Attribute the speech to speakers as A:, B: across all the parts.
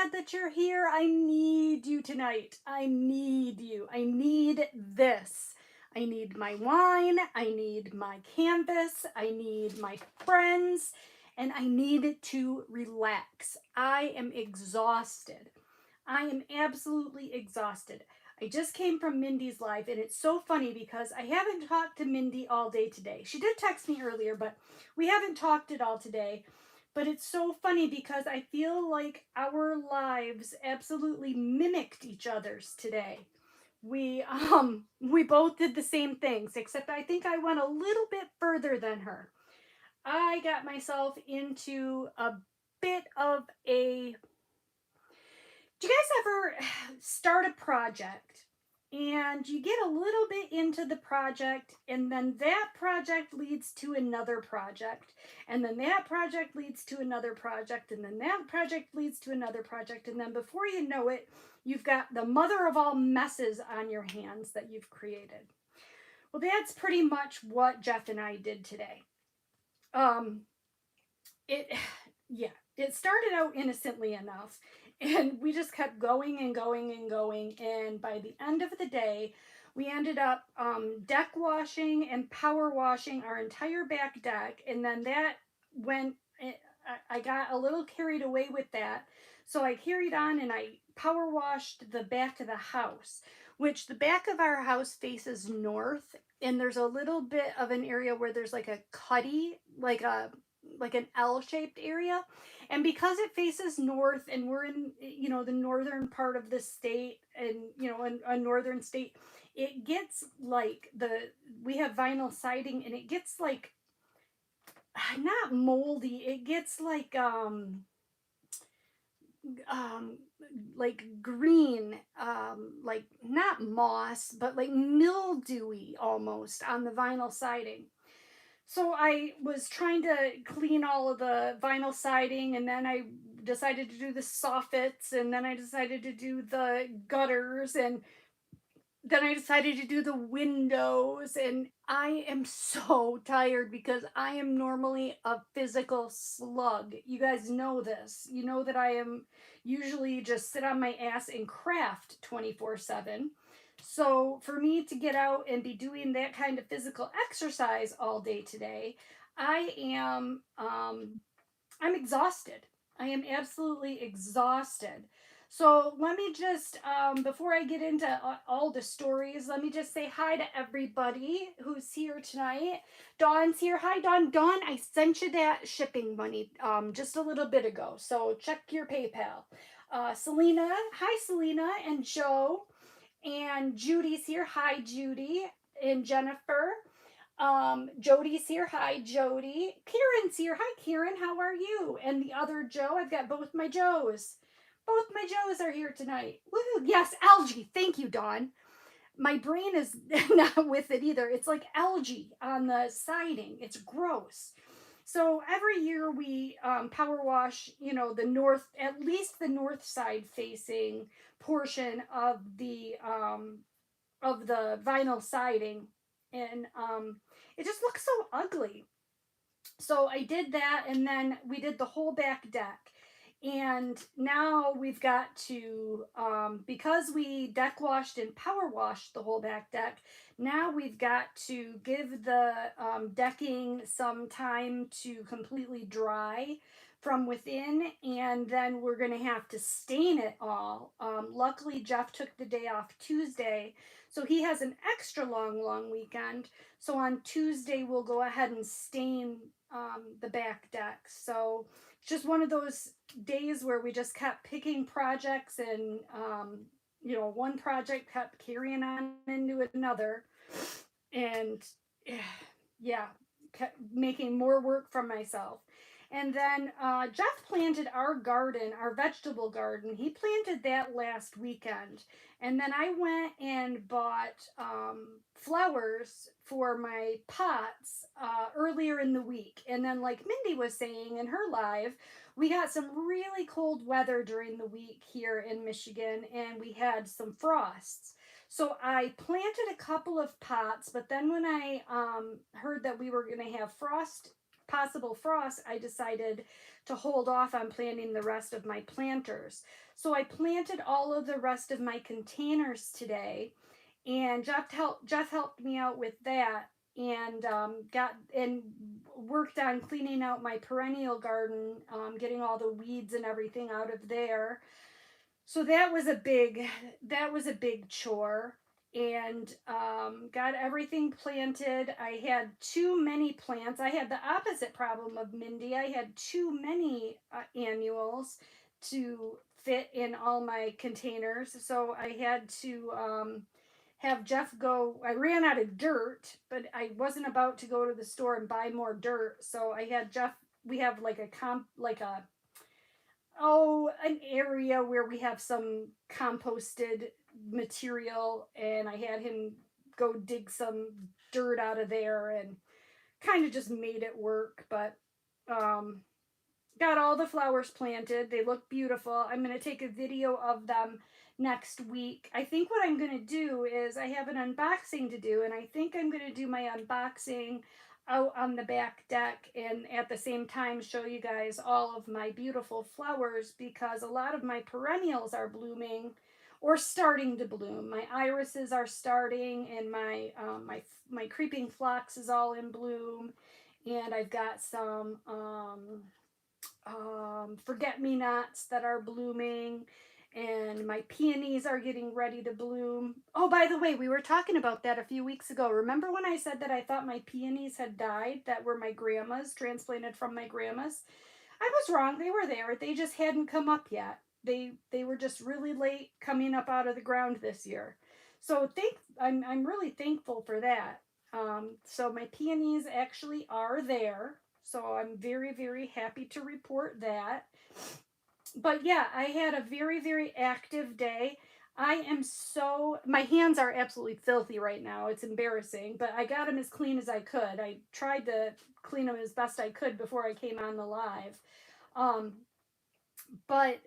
A: glad that you're here. I need you tonight. I need you. I need this. I need my wine. I need my canvas. I need my friends. And I need to relax. I am exhausted. I am absolutely exhausted. I just came from Mindy's live, and it's so funny because I haven't talked to Mindy all day today. She did text me earlier, but we haven't talked at all today. But it's so funny because I feel like our lives absolutely mimicked each other's today. We both did the same things, except I think I went a little bit further than her. I got myself into a bit of a do you guys ever start a project and you get a little bit into the project, and then that project leads to another project, and then that project leads to another project, and then that project leads to another project, and then before you know it, you've got the mother of all messes on your hands that you've created? Well, that's pretty much what Jeff and I did today. Um, it yeah, it started out innocently enough, and we just kept going and going and going, and by the end of the day we ended up deck washing and power washing our entire back deck, and then that went I got a little carried away with that, so I carried on and I power washed the back of the house, which the back of our house faces north, and there's a little bit of an area where there's like a cuddy, like an L-shaped area. And because it faces north and we're in, the northern part of the state, and, a northern state, it gets like we have vinyl siding, and it gets like, not moldy, it gets um like green, like not moss, but like mildewy almost on the vinyl siding. So I was trying to clean all of the vinyl siding, and then I decided to do the soffits, and then I decided to do the gutters, and then I decided to do the windows. And I am so tired because I am normally a physical slug. You guys know this. You know that I am usually just sit on my ass and craft 24/7. So for me to get out and be doing that kind of physical exercise all day today, I am I'm exhausted. I am absolutely exhausted. So let me just, before I get into all the stories, let me just say hi to everybody who's here tonight. Dawn's here. Hi, Dawn. Dawn, I sent you that shipping money just a little bit ago. So check your PayPal. Selena. Hi, Selena and Joe. And Judy's here. Hi, Judy. And Jennifer. Jody's here. Hi, Jody. Kieran's here. Hi, Kieran. How are you? And the other Joe. I've got both my Joes. Both my Joes are here tonight. Woohoo! Yes, algae. Thank you, Dawn. My brain is not with it either. It's like algae on the siding. It's gross. So every year we power wash, the north, at least the north side facing portion of the vinyl siding, and it just looks so ugly. So I did that, and then we did the whole back deck. And now we've got to, because we deck washed and power washed the whole back deck, now we've got to give the decking some time to completely dry from within, and then we're going to have to stain it all. Luckily, Jeff took the day off Tuesday, so he has an extra long weekend. So on Tuesday, we'll go ahead and stain the back deck. So it's just one of those days where we just kept picking projects, and one project kept carrying on into another, and yeah, kept making more work for myself. And then Jeff planted our garden, our vegetable garden. He planted that last weekend. And then I went and bought flowers for my pots earlier in the week. And then, like Mindy was saying in her live, we got some really cold weather during the week here in Michigan, and we had some frosts. So I planted a couple of pots, but then when I heard that we were going to have frost possible frost, I decided to hold off on planting the rest of my planters. So I planted all of the rest of my containers today, and Jeff helped me out with that, and got and worked on cleaning out my perennial garden, getting all the weeds and everything out of there. So that was a big chore, and got everything planted. I had too many plants. I had the opposite problem of Mindy. I had too many annuals to fit in all my containers, so I had to have Jeff go. I ran out of dirt, but I wasn't about to go to the store and buy more dirt, so I had Jeff. We have like an area where we have some composted material, and I had him go dig some dirt out of there and kind of just made it work. But um got all the flowers planted. They look beautiful. I'm going to take a video of them next week. I think what I'm going to do is I have an unboxing to do, and I think I'm going to do my unboxing out on the back deck and at the same time show you guys all of my beautiful flowers, because a lot of my perennials are blooming or starting to bloom. My irises are starting, and my creeping phlox is all in bloom, and I've got some forget-me-nots that are blooming, and my peonies are getting ready to bloom. Oh, by the way, we were talking about that a few weeks ago. Remember when I said that I thought my peonies had died, that were my grandma's, transplanted from my grandma's? I was wrong. They were there. They just hadn't come up yet. They were just really late coming up out of the ground this year. So I'm really thankful for that. So my peonies actually are there. So I'm very, very happy to report that. But yeah, I had a very, very active day. My hands are absolutely filthy right now. It's embarrassing, but I got them as clean as I could. I tried to clean them as best I could before I came on the live. Um, but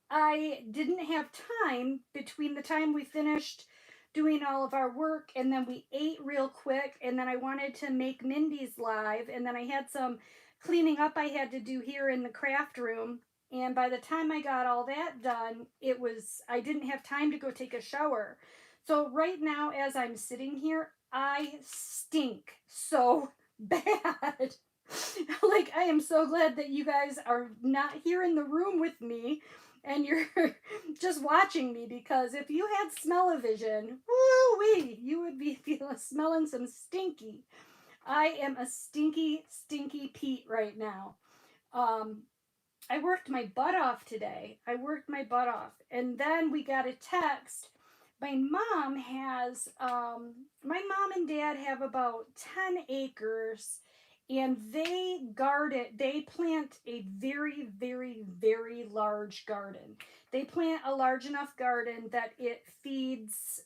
A: I didn't have time between the time we finished doing all of our work and then we ate real quick, and then I wanted to make Mindy's live, and then I had some cleaning up I had to do here in the craft room, and by the time I got all that done, I didn't have time to go take a shower. So right now as I'm sitting here, I stink so bad. Like, I am so glad that you guys are not here in the room with me and you're just watching me, because if you had smell-o-vision, woo-wee, you would be smelling some stinky. I am a stinky, stinky Pete right now. I worked my butt off today. And then we got a text. My mom and dad have about 10 acres, and they plant a very, very, very large garden. They plant a large enough garden that it feeds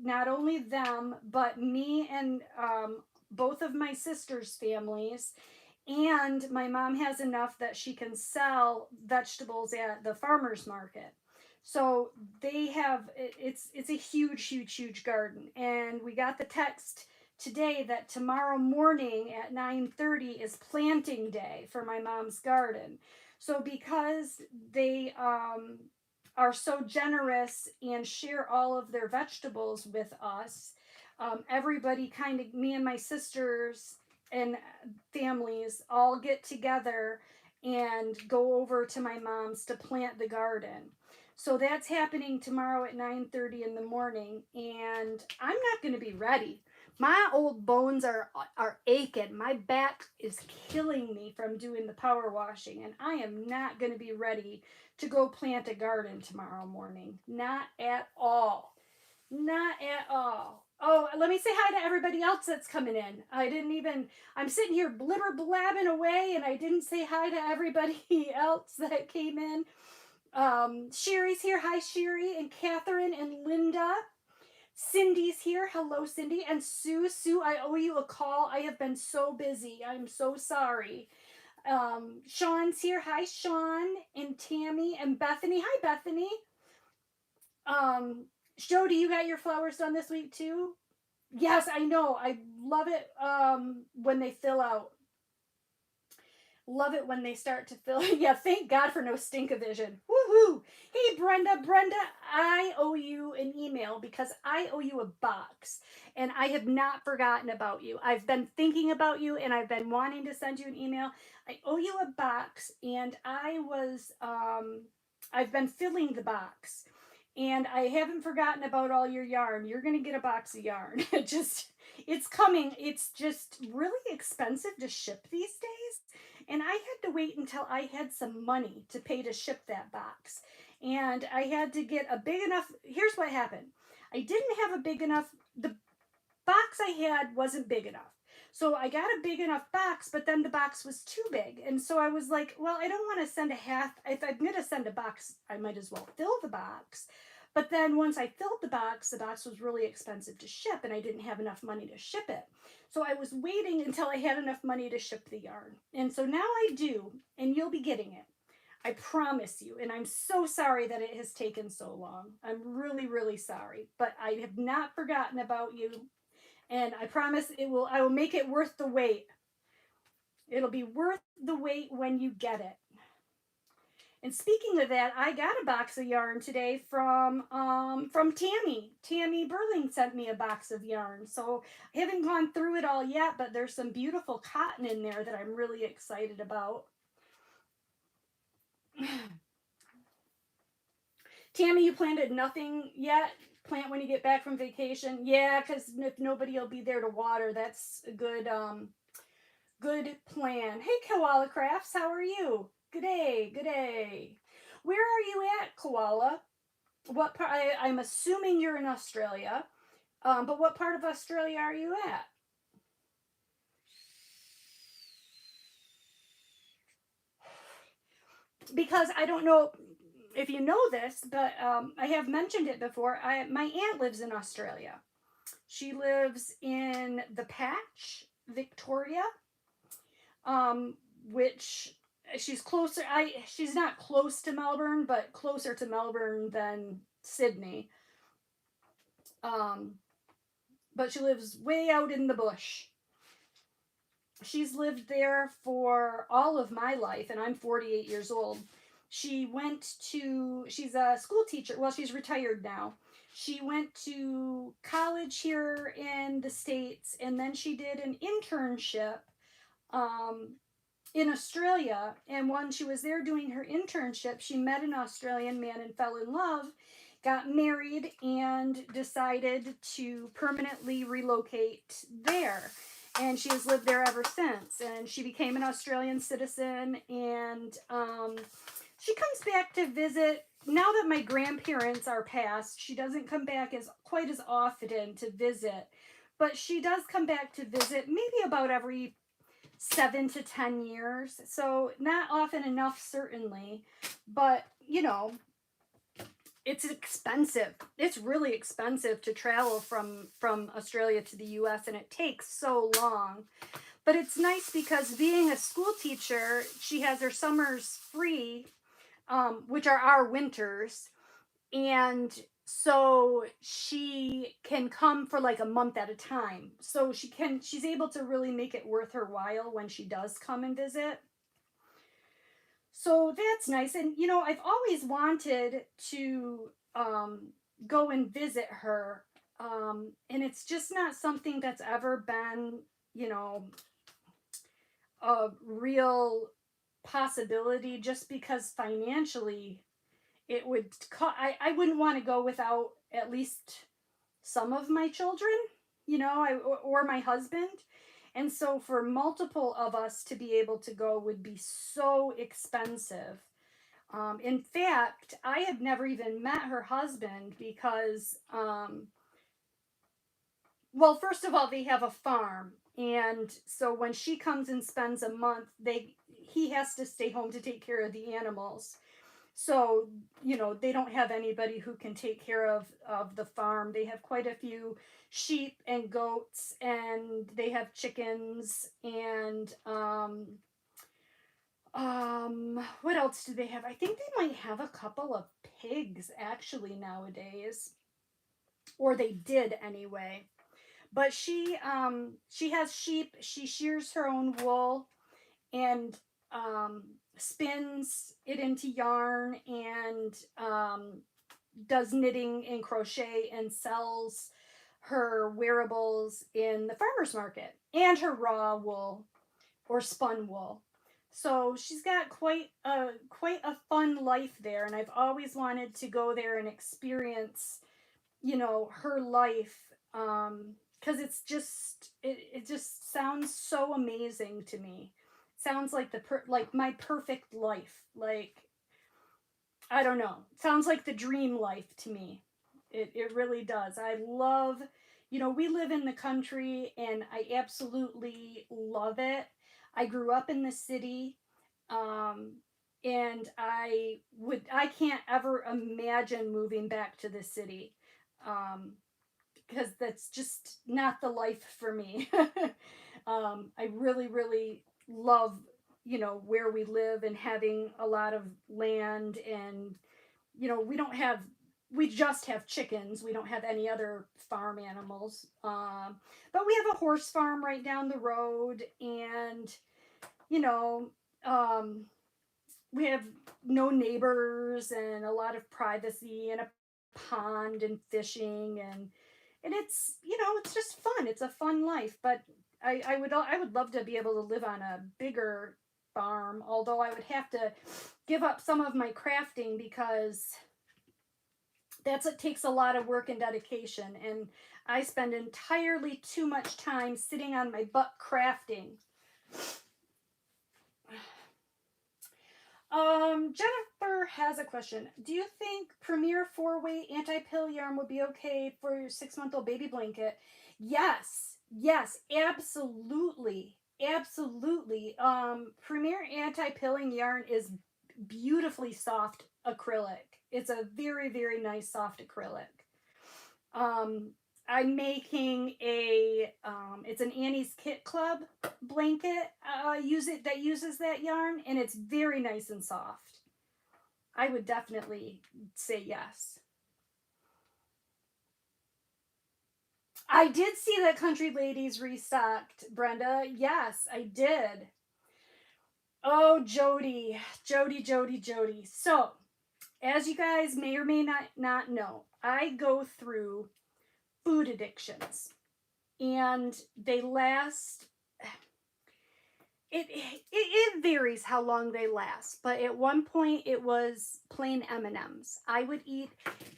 A: not only them, but me and both of my sisters' families. And my mom has enough that she can sell vegetables at the farmer's market. So it's a huge, huge, huge garden. And we got the text today that tomorrow morning at 9:30 is planting day for my mom's garden. So because they are so generous and share all of their vegetables with us, everybody me and my sisters and families all get together and go over to my mom's to plant the garden. So that's happening tomorrow at 9:30 in the morning, and I'm not going to be ready. My old bones are aching. My back is killing me from doing the power washing, and I am not going to be ready to go plant a garden tomorrow morning. Not at all. Not at all. Oh, let me say hi to everybody else that's coming in. I'm sitting here blibber blabbing away, and I didn't say hi to everybody else that came in. Sherry's here. Hi, Sherry, and Catherine and Linda. Cindy's here. Hello, Cindy. And Sue. Sue, I owe you a call. I have been so busy. I'm so sorry. Sean's here. Hi, Sean and Tammy and Bethany. Hi, Bethany. Jody, you got your flowers done this week too? Yes, I know. I love it when they fill out. Love it when they start to fill. Yeah, thank God for no stink-o-vision. Woohoo! Hey, Brenda, I owe you an email because I owe you a box, and I have not forgotten about you. I've been thinking about you, and I've been wanting to send you an email. I owe you a box, and I've been filling the box, and I haven't forgotten about all your yarn. You're gonna get a box of yarn. It's coming. It's just really expensive to ship these days. And I had to wait until I had some money to pay to ship that box. And I had to get a big enough. Here's what happened: I didn't have a big enough, the box I had wasn't big enough. So I got a big enough box, but then the box was too big. And so I was like, well, I don't want to send a half. If I'm going to send a box, I might as well fill the box. But then once I filled the box was really expensive to ship, and I didn't have enough money to ship it. So I was waiting until I had enough money to ship the yarn. And so now I do, and you'll be getting it. I promise you. And I'm so sorry that it has taken so long. I'm really, really sorry. But I have not forgotten about you. And I promise I will make it worth the wait. It'll be worth the wait when you get it. And speaking of that, I got a box of yarn today from Tammy. Tammy Burling sent me a box of yarn. So I haven't gone through it all yet, but there's some beautiful cotton in there that I'm really excited about. Tammy, you planted nothing yet? Plant when you get back from vacation? Yeah, because if nobody will be there to water, that's a good plan. Hey, Koala Crafts, how are you? Good day, good day. Where are you at, Koala? What part? I'm assuming you're in Australia, but what part of Australia are you at? Because I don't know if you know this, but I have mentioned it before. My aunt lives in Australia. She lives in the Patch, Victoria, um, which she's closer. She's not close to Melbourne, but closer to Melbourne than Sydney. Um, but she lives way out in the bush. She's lived there for all of my life, and I'm 48 years old. She's a school teacher. Well, she's retired now. She went to college here in the States, and then she did an internship um, in Australia. And when she was there doing her internship, she met an Australian man and fell in love, got married, and decided to permanently relocate there. And she has lived there ever since. And she became an Australian citizen. And she comes back to visit. Now that my grandparents are passed, she doesn't come back as quite as often to visit. But she does come back to visit maybe about every 7 to 10 years. So not often enough, certainly. But, it's expensive. It's really expensive to travel from Australia to the US, and it takes so long. But it's nice because being a school teacher, she has her summers free, which are our winters. And so she can come for like a month at a time. So she's able to really make it worth her while when she does come and visit. So that's nice. And I've always wanted to go and visit her. And it's just not something that's ever been, you know, a real possibility, just because financially it would I wouldn't want to go without at least some of my children, or my husband. And so for multiple of us to be able to go would be so expensive. In fact, I have never even met her husband because, well, first of all, they have a farm. And so when she comes and spends a month, he has to stay home to take care of the animals. So, they don't have anybody who can take care of the farm. They have quite a few sheep and goats, and they have chickens, and what else do they have? I think they might have a couple of pigs actually nowadays, or they did anyway. But she has sheep. She shears her own wool and spins it into yarn and does knitting and crochet and sells her wearables in the farmers market and her raw wool or spun wool. So she's got quite a fun life there, and I've always wanted to go there and experience, her life, because it just sounds so amazing to me. Sounds like like my perfect life. Like, I don't know. Sounds like the dream life to me. It really does. I love, we live in the country and I absolutely love it. I grew up in the city. Um, and I can't ever imagine moving back to the city. Because that's just not the life for me. I really, really love, where we live and having a lot of land. And, we don't have, we just have chickens. We don't have any other farm animals. But we have a horse farm right down the road. And, you know, um, we have no neighbors and a lot of privacy and a pond and fishing and it's just fun. It's a fun life. But I would love to be able to live on a bigger farm, although I would have to give up some of my crafting because it takes a lot of work and dedication, and I spend entirely too much time sitting on my butt crafting. Jennifer has a question. Do you think Premier 4-way anti-pill yarn would be okay for your 6-month-old baby blanket? Yes, absolutely, absolutely. Premier anti-pilling yarn is beautifully soft acrylic. It's a very, very nice soft acrylic. Um, I'm making it's an Annie's Kit Club blanket. That uses that yarn, and it's very nice and soft. I would definitely say yes. I did see that Country Ladies restocked, Brenda. Yes, I did. Oh, Jody. So, as you guys may or may not know, I go through food addictions, and they last. It varies how long they last, but at one point it was plain M&Ms. I would eat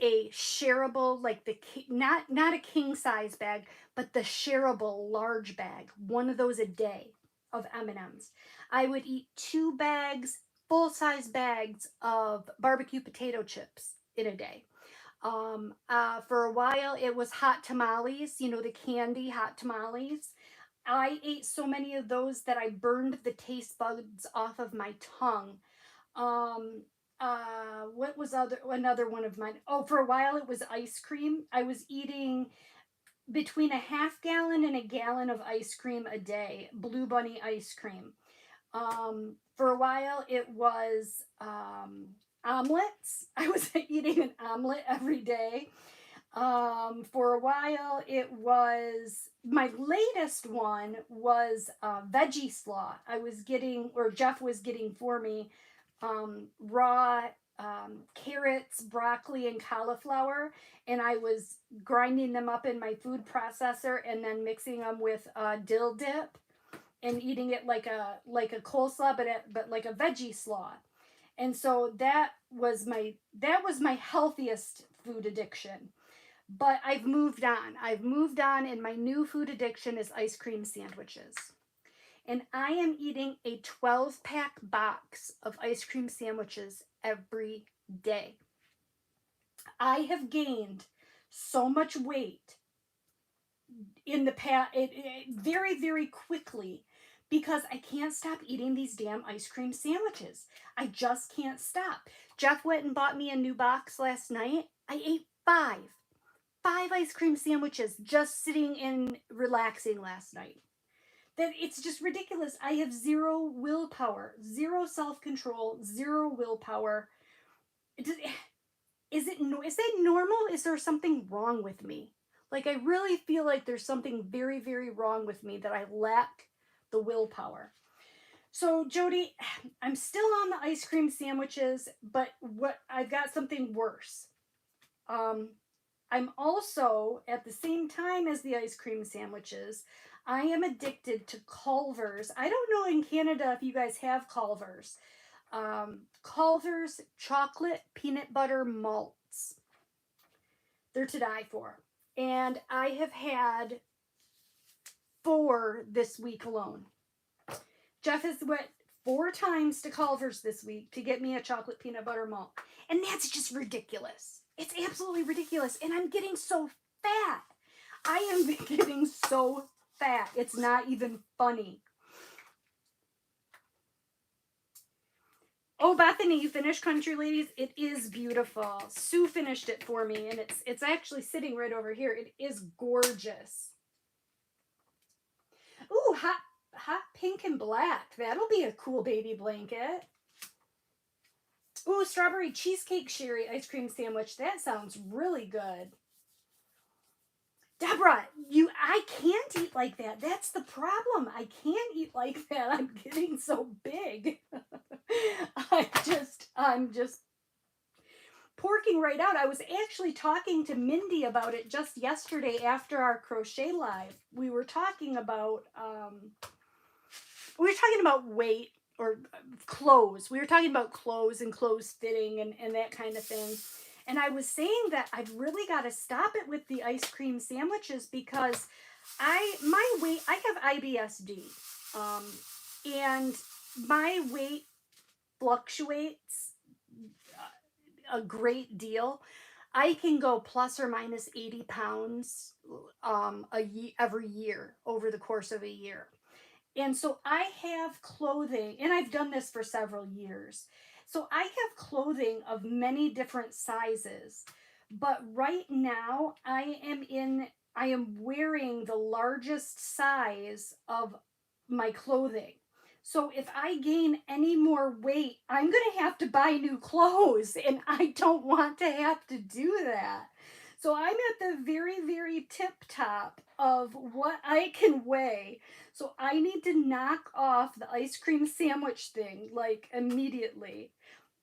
A: a shareable, like not a king size bag, but the shareable large bag, one of those a day of M&Ms. I would eat 2 bags, full size bags of barbecue potato chips in a day. For a while it was hot tamales, the candy hot tamales. I ate so many of those that I burned the taste buds off of my tongue. Um, what was another one of mine? Oh, for a while it was ice cream. I was eating between a half gallon and a gallon of ice cream a day, Blue Bunny ice cream. For a while it was omelets. I was eating an omelet every day. For a while it was, my latest one was veggie slaw. I was getting, or Jeff was getting for me, raw carrots, broccoli, and cauliflower, and I was grinding them up in my food processor and then mixing them with dill dip and eating it like a coleslaw, but like a veggie slaw. And so that was my healthiest food addiction. But I've moved on. And my new food addiction is ice cream sandwiches. And I am eating a 12-pack box of ice cream sandwiches every day. I have gained so much weight in the past, very, very quickly, because I can't stop eating these damn ice cream sandwiches. I just can't stop. Jeff went and bought me a new box last night. I ate 5 ice cream sandwiches just sitting and relaxing last night. That it's just ridiculous. I have zero willpower, zero self-control, zero willpower. Is that normal? Is there something wrong with me? Like, I really feel like there's something very, very wrong with me, that I lack the willpower. So, Jody, I'm still on the ice cream sandwiches, but what I've got something worse. Um, I'm also, at the same time as the ice cream sandwiches, I am addicted to Culver's. I don't know in Canada if you guys have Culver's. Culver's chocolate peanut butter malts. They're to die for. And I have had 4 this week alone. Jeff has went 4 times to Culver's this week to get me a chocolate peanut butter malt. And that's just ridiculous. It's absolutely ridiculous. And I'm getting so fat. I am getting so fat. It's not even funny. Oh, Bethany, you finished Country Ladies? It is beautiful. Sue finished it for me, and it's actually sitting right over here. It is gorgeous. Ooh, hot pink and black. That'll be a cool baby blanket. Ooh, strawberry cheesecake sherry ice cream sandwich. That sounds really good. Deborah, I can't eat like that. That's the problem. I can't eat like that. I'm getting so big. I'm just porking right out. I was actually talking to Mindy about it just yesterday after our crochet live. We were talking about weight, or clothes. We were talking about clothes and clothes fitting and that kind of thing. And I was saying that I've really got to stop it with the ice cream sandwiches, because I have IBSD, and my weight fluctuates a great deal. I can go plus or minus 80 pounds every year, over the course of a year. And so I have clothing, and I've done this for several years. So I have clothing of many different sizes. But right now I am wearing the largest size of my clothing. So if I gain any more weight, I'm going to have to buy new clothes, and I don't want to have to do that. So I'm at the very, very tip top of what I can weigh. So I need to knock off the ice cream sandwich thing, like, immediately.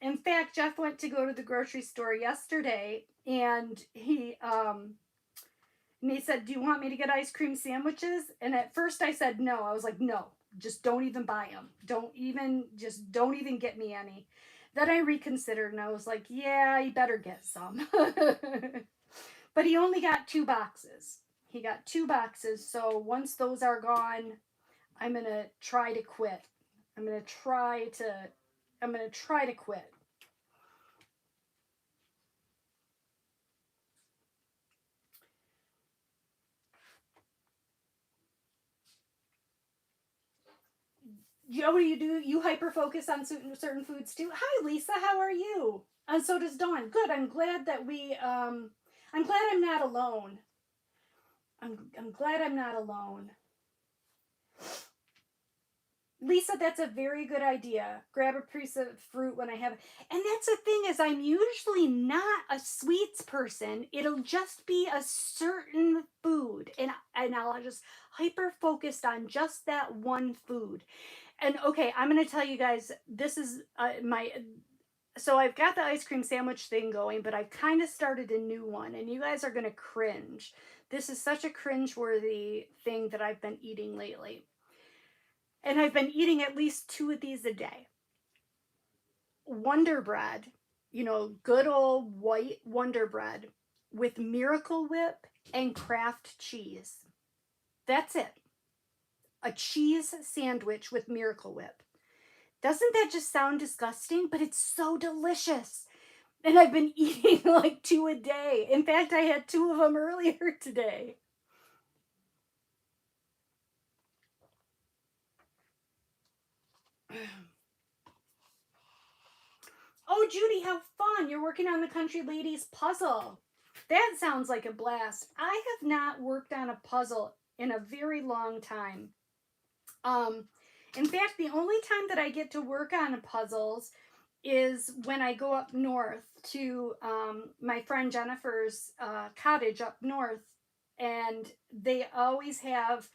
A: In fact, Jeff went to go to the grocery store yesterday, and he said, "Do you want me to get ice cream sandwiches?" And at first I said no. I was like, "No, just don't even buy them. Don't even get me any." Then I reconsidered, and I was like, "Yeah, you better get some." But he only got 2 boxes. He got 2 boxes. So once those are gone, I'm going to try to quit. I'm going to try to quit. What do? You hyper focus on certain foods too? Hi, Lisa. How are you? And so does Dawn. Good. I'm glad that I'm glad I'm not alone. I'm glad I'm not alone. Lisa, that's a very good idea. Grab a piece of fruit when I have it. And that's the thing, is I'm usually not a sweets person. It'll just be a certain food, and I'll just hyper focused on just that one food. And okay, I'm going to tell you guys, this is so I've got the ice cream sandwich thing going, but I've kind of started a new one, and you guys are going to cringe. This is such a cringe-worthy thing that I've been eating lately. And I've been eating at least 2 of these a day. Wonder Bread, good old white Wonder Bread with Miracle Whip and Kraft cheese. That's it. A cheese sandwich with Miracle Whip. Doesn't that just sound disgusting? But it's so delicious. And I've been eating like 2 a day. In fact, I had 2 of them earlier today. Oh, Judy, how fun. You're working on the Country Ladies puzzle. That sounds like a blast. I have not worked on a puzzle in a very long time. In fact, the only time that I get to work on puzzles is when I go up north to my friend Jennifer's cottage up north, and they always have,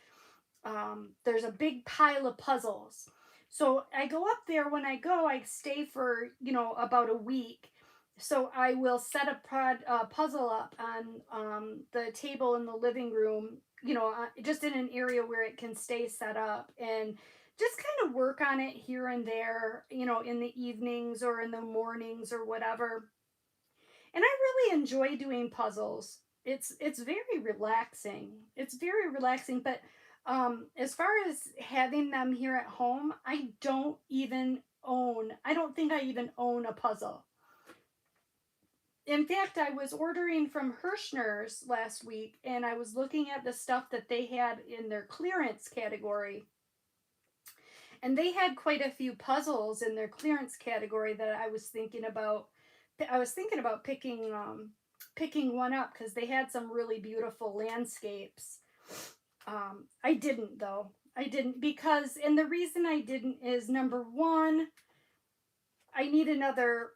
A: there's a big pile of puzzles. So I go up there. When I go, I stay for, about a week. So I will set a puzzle up on the table in the living room, just in an area where it can stay set up, and just kind of work on it here and there, in the evenings or in the mornings or whatever. And I really enjoy doing puzzles. It's very relaxing. It's very relaxing, but as far as having them here at home, I don't think I even own a puzzle. In fact, I was ordering from Hirschner's last week, and I was looking at the stuff that they had in their clearance category. And they had quite a few puzzles in their clearance category that I was thinking about. I was thinking about picking one up because they had some really beautiful landscapes. I didn't though. I didn't, because, and the reason I didn't is, number one, I need another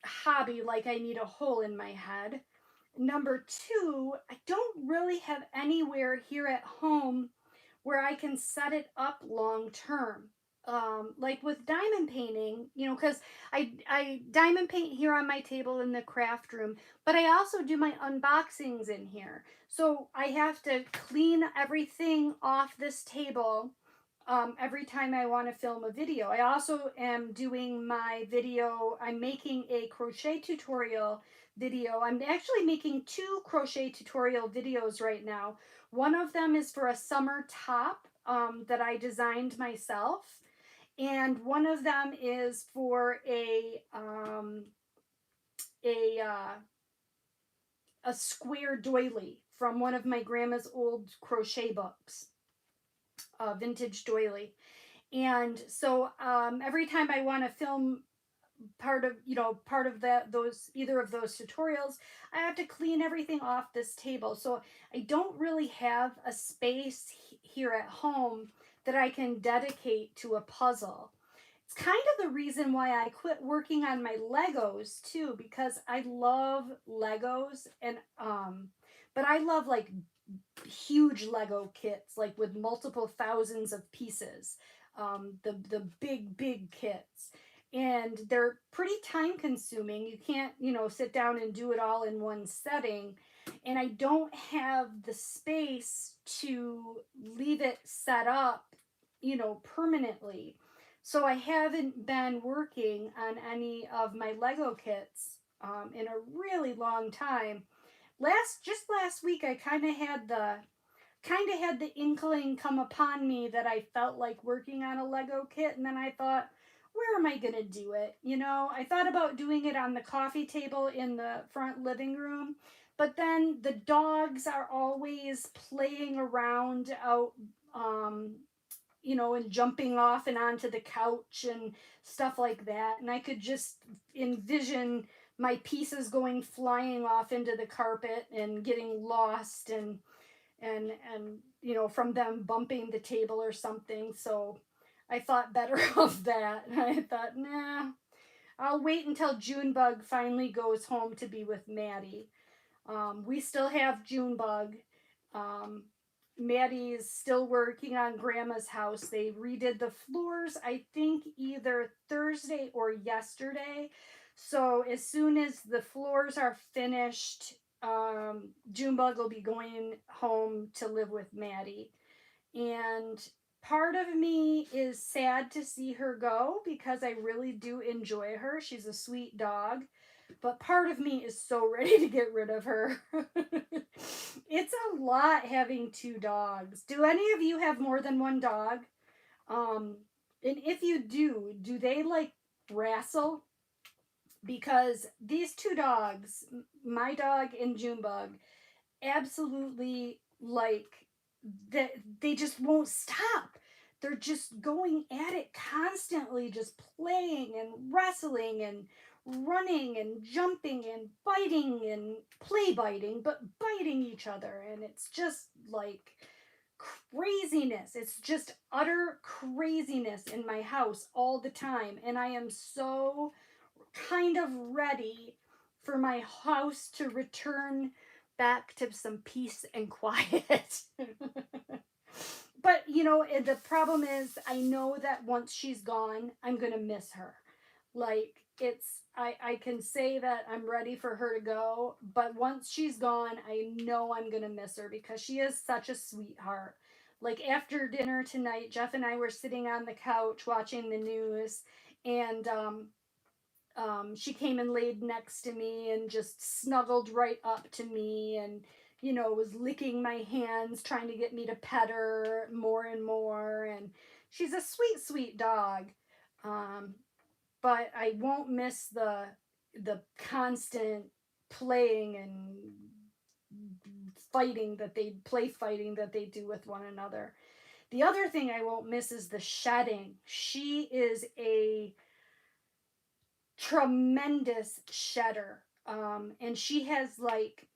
A: hobby, like I need a hole in my head. Number two, I don't really have anywhere here at home where I can set it up long term. Like with diamond painting, because I diamond paint here on my table in the craft room, but I also do my unboxings in here. So I have to clean everything off this table every time I want to film a video. I also am doing my video. I'm making a crochet tutorial video. I'm actually making two crochet tutorial videos right now. One of them is for a summer top that I designed myself, and one of them is for a uh, a square doily from one of my grandma's old crochet books, vintage doily. And so every time I want to film part of that, those, either of those tutorials, I have to clean everything off this table. So I don't really have a space here at home that I can dedicate to a puzzle. It's kind of the reason why I quit working on my Legos too, because I love Legos, and but I love like huge Lego kits, like with multiple thousands of pieces. The big kits, and they're pretty time consuming. You can't, sit down and do it all in one setting. And I don't have the space to leave it set up, permanently. So I haven't been working on any of my Lego kits in a really long time. Last week, I kind of had the inkling come upon me that I felt like working on a Lego kit, and then I thought, where am I going to do it? I thought about doing it on the coffee table in the front living room, but then the dogs are always playing around out, and jumping off and onto the couch and stuff like that. And I could just envision my pieces going flying off into the carpet and getting lost, and from them bumping the table or something. So I thought better of that. I thought, nah, I'll wait until Junebug finally goes home to be with Maddie. We still have Junebug. um, Maddie is still working on Grandma's house. They redid the floors, I think, either Thursday or yesterday. So as soon as the floors are finished, Junebug will be going home to live with Maddie. And part of me is sad to see her go because I really do enjoy her. She's a sweet dog. But part of me is so ready to get rid of her. It's a lot having two dogs. Do any of you have more than one dog? Um, and if you do they like wrestle? Because these two dogs, my dog and Junebug, absolutely, like, that they just won't stop. They're just going at it constantly, just playing and wrestling and running and jumping and biting and play biting, but biting each other. And it's just like craziness. It's just utter craziness in my house all the time. And I am so kind of ready for my house to return back to some peace and quiet. But, you know, the problem is I know that once she's gone, I'm going to miss her. Like, I can say that I'm ready for her to go, but once she's gone, I know I'm going to miss her because she is such a sweetheart. Like, after dinner tonight, Jeff and I were sitting on the couch watching the news, and she came and laid next to me and just snuggled right up to me, and you know, was licking my hands trying to get me to pet her more and more. And she's a sweet, sweet dog. um, but I won't miss the constant playing and fighting that they do with one another. The other thing I won't miss is the shedding. She is a tremendous shedder. And she has like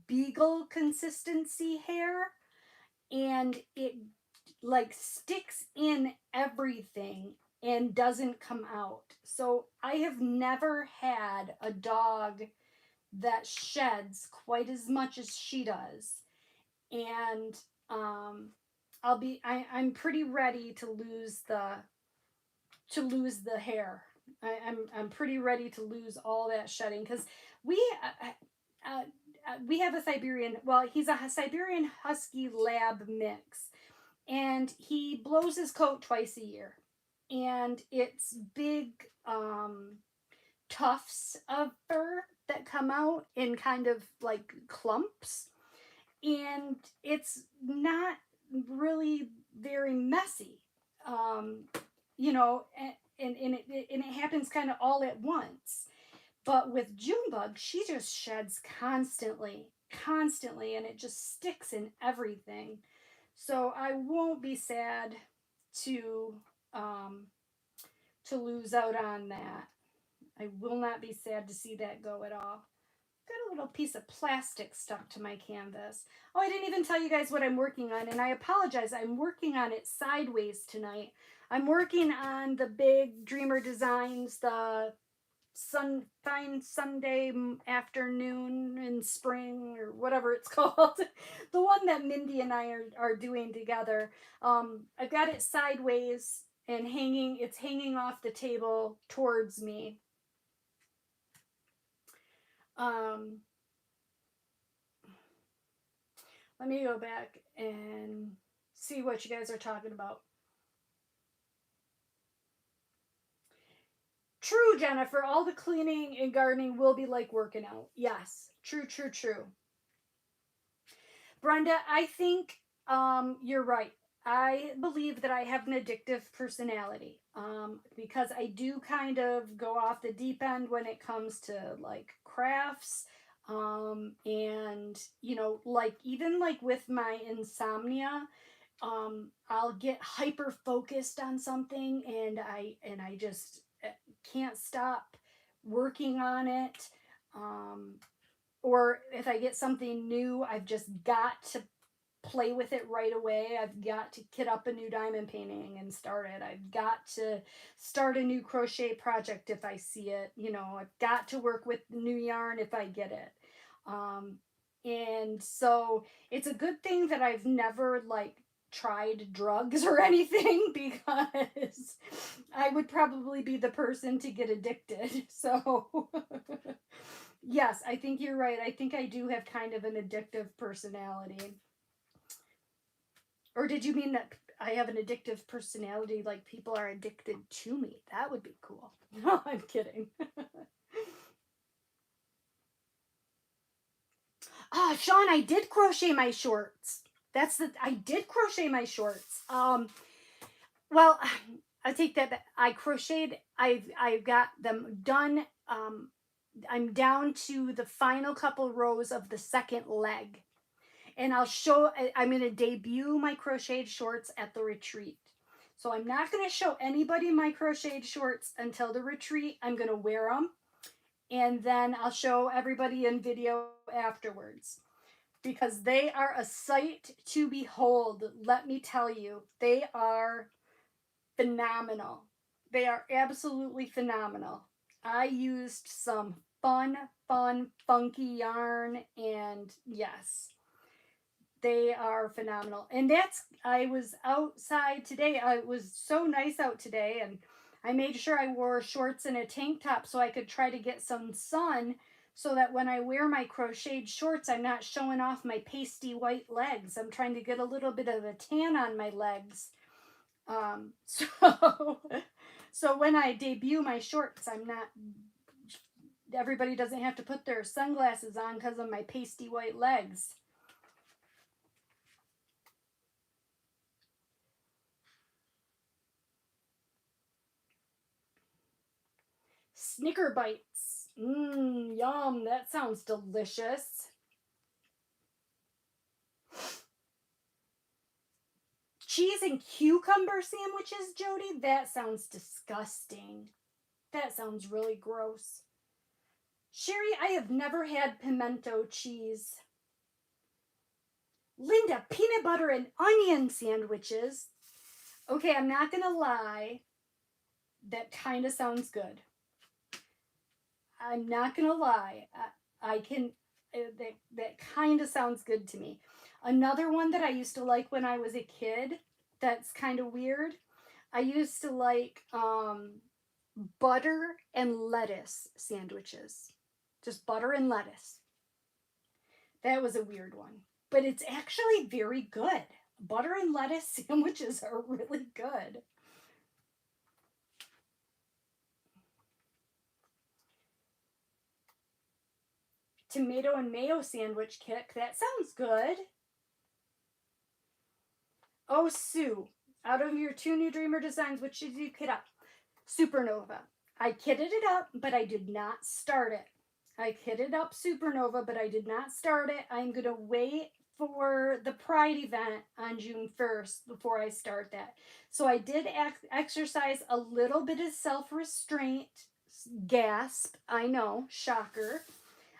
A: beagle consistency hair, and it like sticks in everything and doesn't come out. So I have never had a dog that sheds quite as much as she does. And um I'm pretty ready to lose the hair. I'm pretty ready to lose all that shedding because we we have a Siberian. Well, he's a Siberian Husky Lab mix, and he blows his coat twice a year, and it's big tufts of fur that come out in kind of like clumps, and it's not really very messy. Um, you know, and it happens kind of all at once. But with Junebug, she just sheds constantly, and it just sticks in everything. So I won't be sad to um, to lose out on that. I will not be sad to see that go at all. Got a little piece of plastic stuck to my canvas. Oh, I didn't even tell you guys what I'm working on, and I apologize. I'm working on it sideways tonight. I'm working on the big Dreamer Designs, the fine Sunday afternoon in spring, or whatever it's called. The one that Mindy and I are doing together. I've got it sideways and it's hanging off the table towards me. Um, Let me go back and see what you guys are talking about. True, Jennifer. All the cleaning and gardening will be like working out. Yes. True, true, true. Brenda, I think you're right. I believe that I have an addictive personality, because I do kind of go off the deep end when it comes to like crafts. And, you know, like even like with my insomnia, I'll get hyper focused on something, and I just can't stop working on it. Um, or if I get something new, I've just got to play with it right away. I've got to kit up a new diamond painting and start it. I've got to start a new crochet project if I see it. You know, I've got to work with new yarn if I get it. Um, and so it's a good thing that I've never like tried drugs or anything, because I would probably be the person to get addicted. So yes, I think you're right. I think I do have kind of an addictive personality. Or did you mean that I have an addictive personality, like people are addicted to me? That would be cool. No, I'm kidding. Ah, Sean, I did crochet my shorts. I did crochet my shorts. Well, I take that back. I crocheted. I've got them done. I'm down to the final couple rows of the second leg, and I'm going to debut my crocheted shorts at the retreat. So I'm not going to show anybody my crocheted shorts until the retreat. I'm going to wear them, and then I'll show everybody in video afterwards, because they are a sight to behold. Let me tell you, they are phenomenal. They are absolutely phenomenal. I used some fun, funky yarn. And yes, they are phenomenal. And I was outside today. It was so nice out today, and I made sure I wore shorts and a tank top so I could try to get some sun, so that when I wear my crocheted shorts, I'm not showing off my pasty white legs. I'm trying to get a little bit of a tan on my legs. So, so when I debut my shorts, everybody doesn't have to put their sunglasses on because of my pasty white legs. Snicker bites. Mmm, yum. That sounds delicious. Cheese and cucumber sandwiches, Jody? That sounds disgusting. That sounds really gross. Sherry, I have never had pimento cheese. Linda, peanut butter and onion sandwiches. Okay, I'm not gonna lie. That kind of sounds good. I'm not gonna lie. That kind of sounds good to me. Another one that I used to like when I was a kid, that's kind of weird. I used to like butter and lettuce sandwiches. Just butter and lettuce. That was a weird one. But it's actually very good. Butter and lettuce sandwiches are really good. Tomato and mayo sandwich kick. That sounds good. Oh, Sue, out of your 2 new Dreamer designs, which did you kit up? Supernova. I kitted it up, but I did not start it. I kitted up Supernova, but I did not start it. I'm going to wait for the Pride event on June 1st before I start that. So I did exercise a little bit of self-restraint. Gasp. I know. Shocker.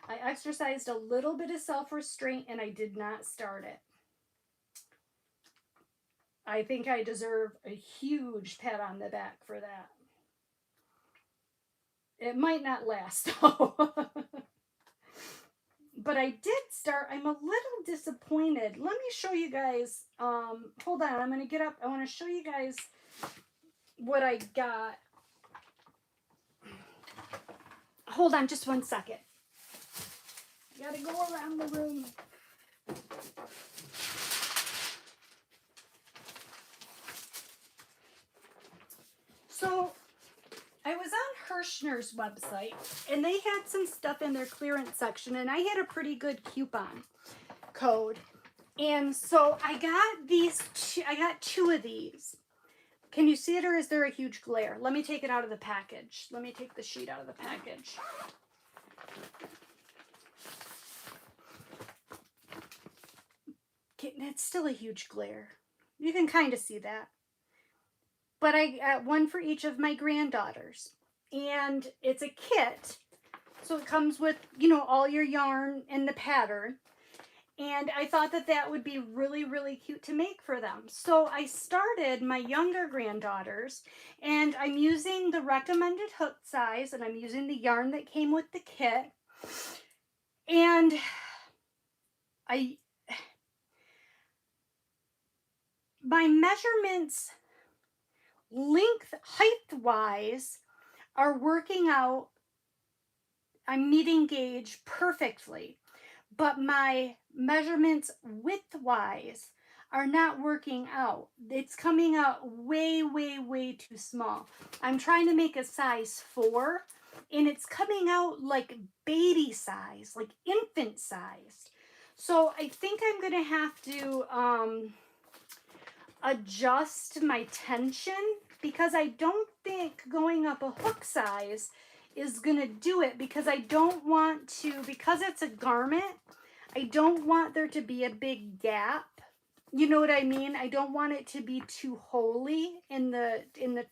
A: I exercised a little bit of self-restraint and I did not start it. I think I deserve a huge pat on the back for that. It might not last though. But I did start. I'm a little disappointed. Let me show you guys. Hold on. I'm going to get up. I want to show you guys what I got. Hold on just one second. I got to go around the room. So I was on Hirschner's website and they had some stuff in their clearance section and I had a pretty good coupon code. And so I got I got 2 of these. Can you see it or is there a huge glare? Let me take it out of the package. Let me take the sheet out of the package. It's still a huge glare. You can kind of see that. But I got one for each of my granddaughters. And it's a kit. So it comes with, all your yarn and the pattern. And I thought that would be really, really cute to make for them. So I started my younger granddaughters, and I'm using the recommended hook size, and I'm using the yarn that came with the kit. And my measurements, height-wise, are working out. I'm meeting gauge perfectly. But my measurements width-wise are not working out. It's coming out way, way, way too small. I'm trying to make a size 4, and it's coming out like baby size, like infant size. So I think I'm going to have to adjust my tension, because I don't think going up a hook size is going to do it, because I don't want to, because it's a garment, I don't want there to be a big gap. You know what I mean? I don't want it to be too holey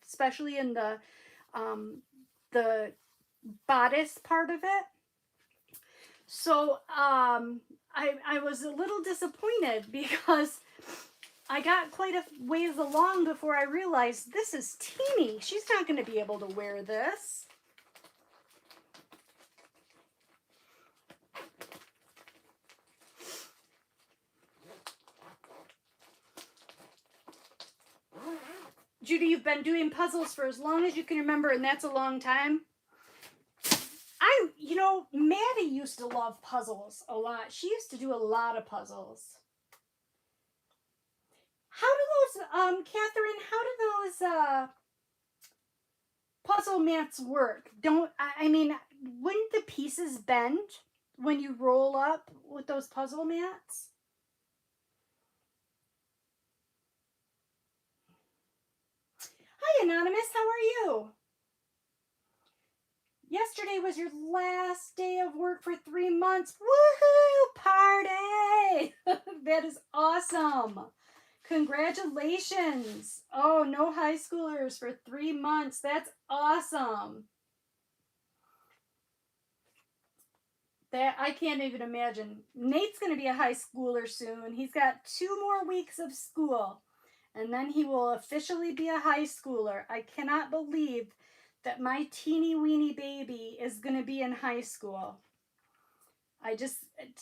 A: especially in the bodice part of it. So I was a little disappointed because I got quite a ways along before I realized this is teeny. She's not going to be able to wear this. Judy, you've been doing puzzles for as long as you can remember, and that's a long time. You know, Maddie used to love puzzles a lot. She used to do a lot of puzzles. How do those, Catherine, how do those, puzzle mats work? I mean, wouldn't the pieces bend when you roll up with those puzzle mats? Hi, Anonymous, how are you? Yesterday was your last day of work for 3 months. Woohoo! Party! That is awesome. Congratulations. Oh, no high schoolers for 3 months. That's awesome. That I can't even imagine. Nate's going to be a high schooler soon. He's got 2 more weeks of school, and then he will officially be a high schooler. I cannot believe that my teeny weeny baby is going to be in high school.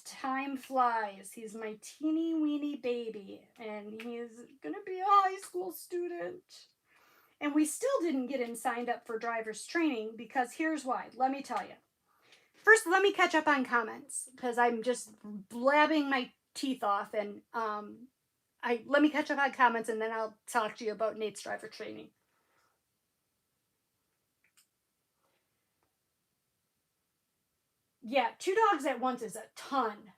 A: Time flies. He's my teeny weeny baby, and he's going to be a high school student. And we still didn't get him signed up for driver's training because here's why. Let me tell you. First, let me catch up on comments because I'm just blabbing my teeth off, and let me catch up on comments, and then I'll talk to you about Nate's driver training. Yeah, 2 dogs at once is a ton.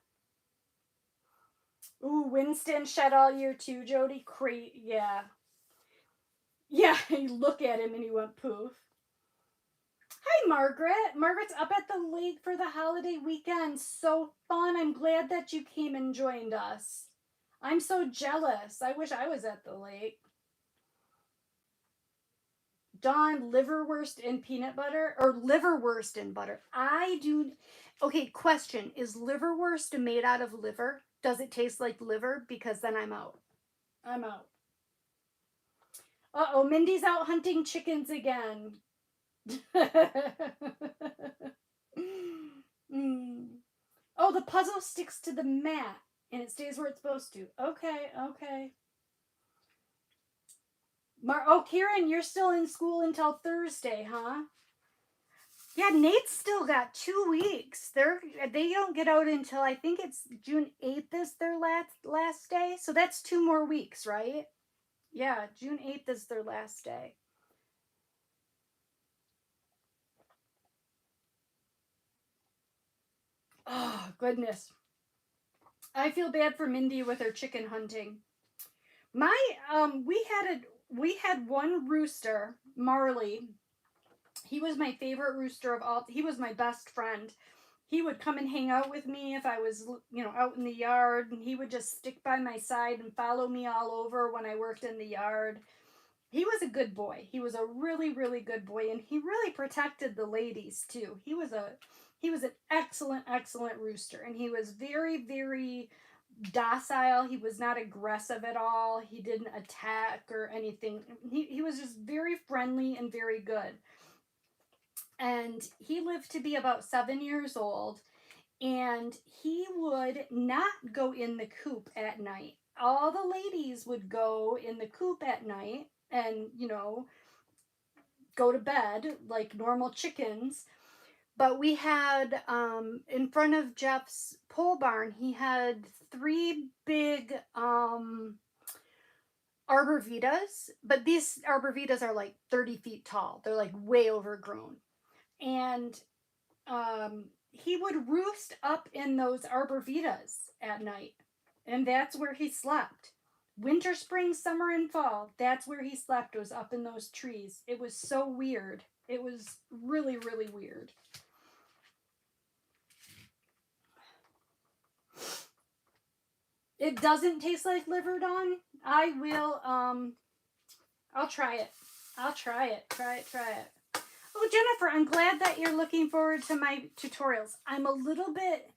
A: Ooh, Winston shed all year too, Jody. Yeah. Yeah, you look at him and he went poof. Hi, Margaret. Margaret's up at the lake for the holiday weekend. So fun. I'm glad that you came and joined us. I'm so jealous. I wish I was at the lake. Dawn, liverwurst and peanut butter, or liverwurst and butter. Okay, question. Is liverwurst made out of liver? Does it taste like liver? Because then I'm out. Uh-oh, Mindy's out hunting chickens again. Mm. Oh, the puzzle sticks to the mat and it stays where it's supposed to. Okay. Kieran, you're still in school until Thursday, huh? Yeah, Nate's still got 2 weeks. They don't get out until I think it's June 8th is their last day. So that's 2 more weeks, right? Yeah, June 8th is their last day. Oh, goodness. I feel bad for Mindy with her chicken hunting. We had one rooster, Marley. He was my favorite rooster of all. He was my best friend. He would come and hang out with me if I was, out in the yard, and he would just stick by my side and follow me all over when I worked in the yard. He was a good boy. He was a really, really good boy, and he really protected the ladies too. He was an excellent rooster, and he was very, very docile. He was not aggressive at all. He didn't attack or anything. He was just very friendly and very good. And he lived to be about 7 years old, and he would not go in the coop at night. All the ladies would go in the coop at night and, go to bed like normal chickens. But we had, in front of Jeff's pole barn, he had 3 big arborvitas, but these arborvitas are like 30 feet tall. They're like way overgrown. And he would roost up in those arborvitas at night. And that's where he slept. Winter, spring, summer, and fall, that's where he slept, was up in those trees. It was so weird. It was really, really weird. It doesn't taste like liver, Dawn. I will, I'll try it. Try it. Oh, Jennifer, I'm glad that you're looking forward to my tutorials. I'm a little bit,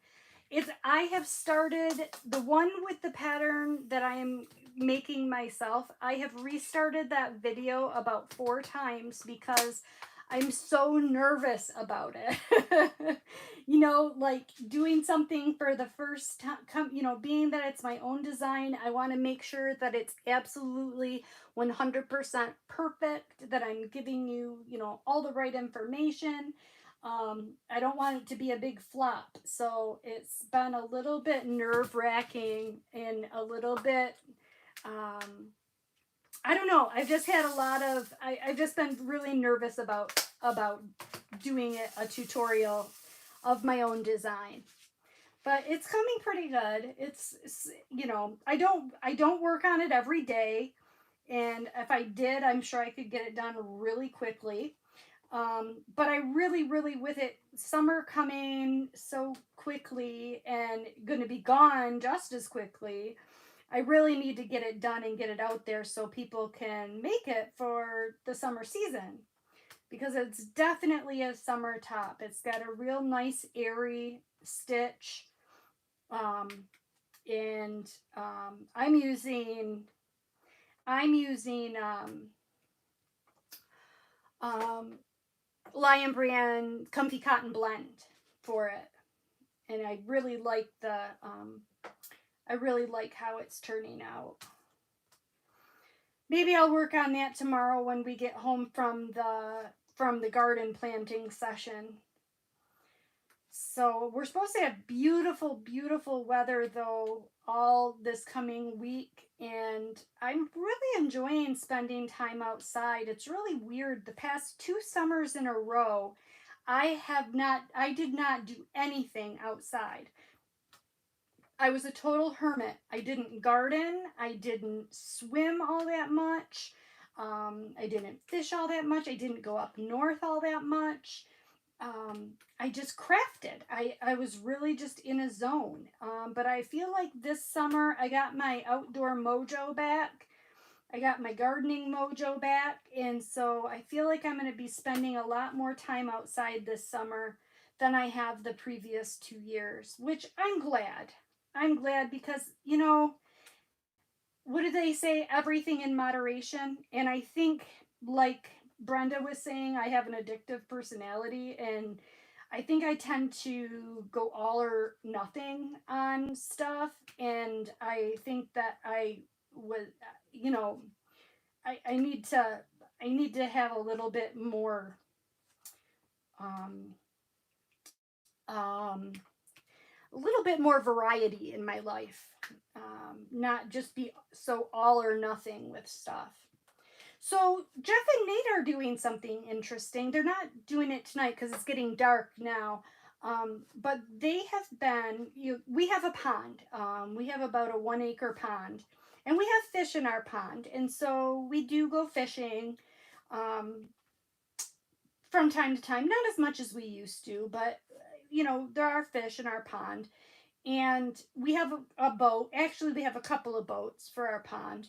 A: I have started the one with the pattern that I am making myself. I have restarted that video about 4 times because I'm so nervous about it. You know, like doing something for the first time, you know, being that it's my own design, I want to make sure that it's absolutely 100% perfect, that I'm giving you, you know, all the right information. I don't want it to be a big flop. So it's been a little bit nerve wracking and a little bit, um, I don't know. I've just had a lot of, I've just been really nervous about doing a tutorial of my own design. But it's coming pretty good. It's, you know, I don't work on it every day, and if I did, I'm sure I could get it done really quickly. But I really, with it, summer coming so quickly and going to be gone just as quickly, I really need to get it done and get it out there so people can make it for the summer season, because it's definitely a summer top. It's got a real nice airy stitch. Um, and I'm using um, Lion Brand Comfy Cotton Blend for it, and I really like how it's turning out. Maybe I'll work on that tomorrow when we get home from the garden planting session. So we're supposed to have beautiful weather though all this coming week, and I'm really enjoying spending time outside. It's really weird. The past 2 summers in a row, I did not do anything outside. I was a total hermit. I didn't garden. I didn't swim all that much. I didn't fish all that much. I didn't go up north all that much. I just crafted. I was really just in a zone. But I feel like this summer I got my outdoor mojo back. I got my gardening mojo back. And so I feel like I'm going to be spending a lot more time outside this summer than I have the previous 2 years, which I'm glad. I'm glad because, you know, what do they say? Everything in moderation. And I think, like Brenda was saying, I have an addictive personality, and I think I tend to go all or nothing on stuff. And I think that I would, you know, I need to have a little bit more um, um, a little bit more variety in my life, not just be so all or nothing with stuff. So Jeff and Nate are doing something interesting. They're not doing it tonight because it's getting dark now. But they have been. We have a pond. We have about a 1 acre pond, and we have fish in our pond, and so we do go fishing. Um, from time to time, not as much as we used to, but you know there are fish in our pond, and we have a boat. Actually, we have a couple of boats for our pond,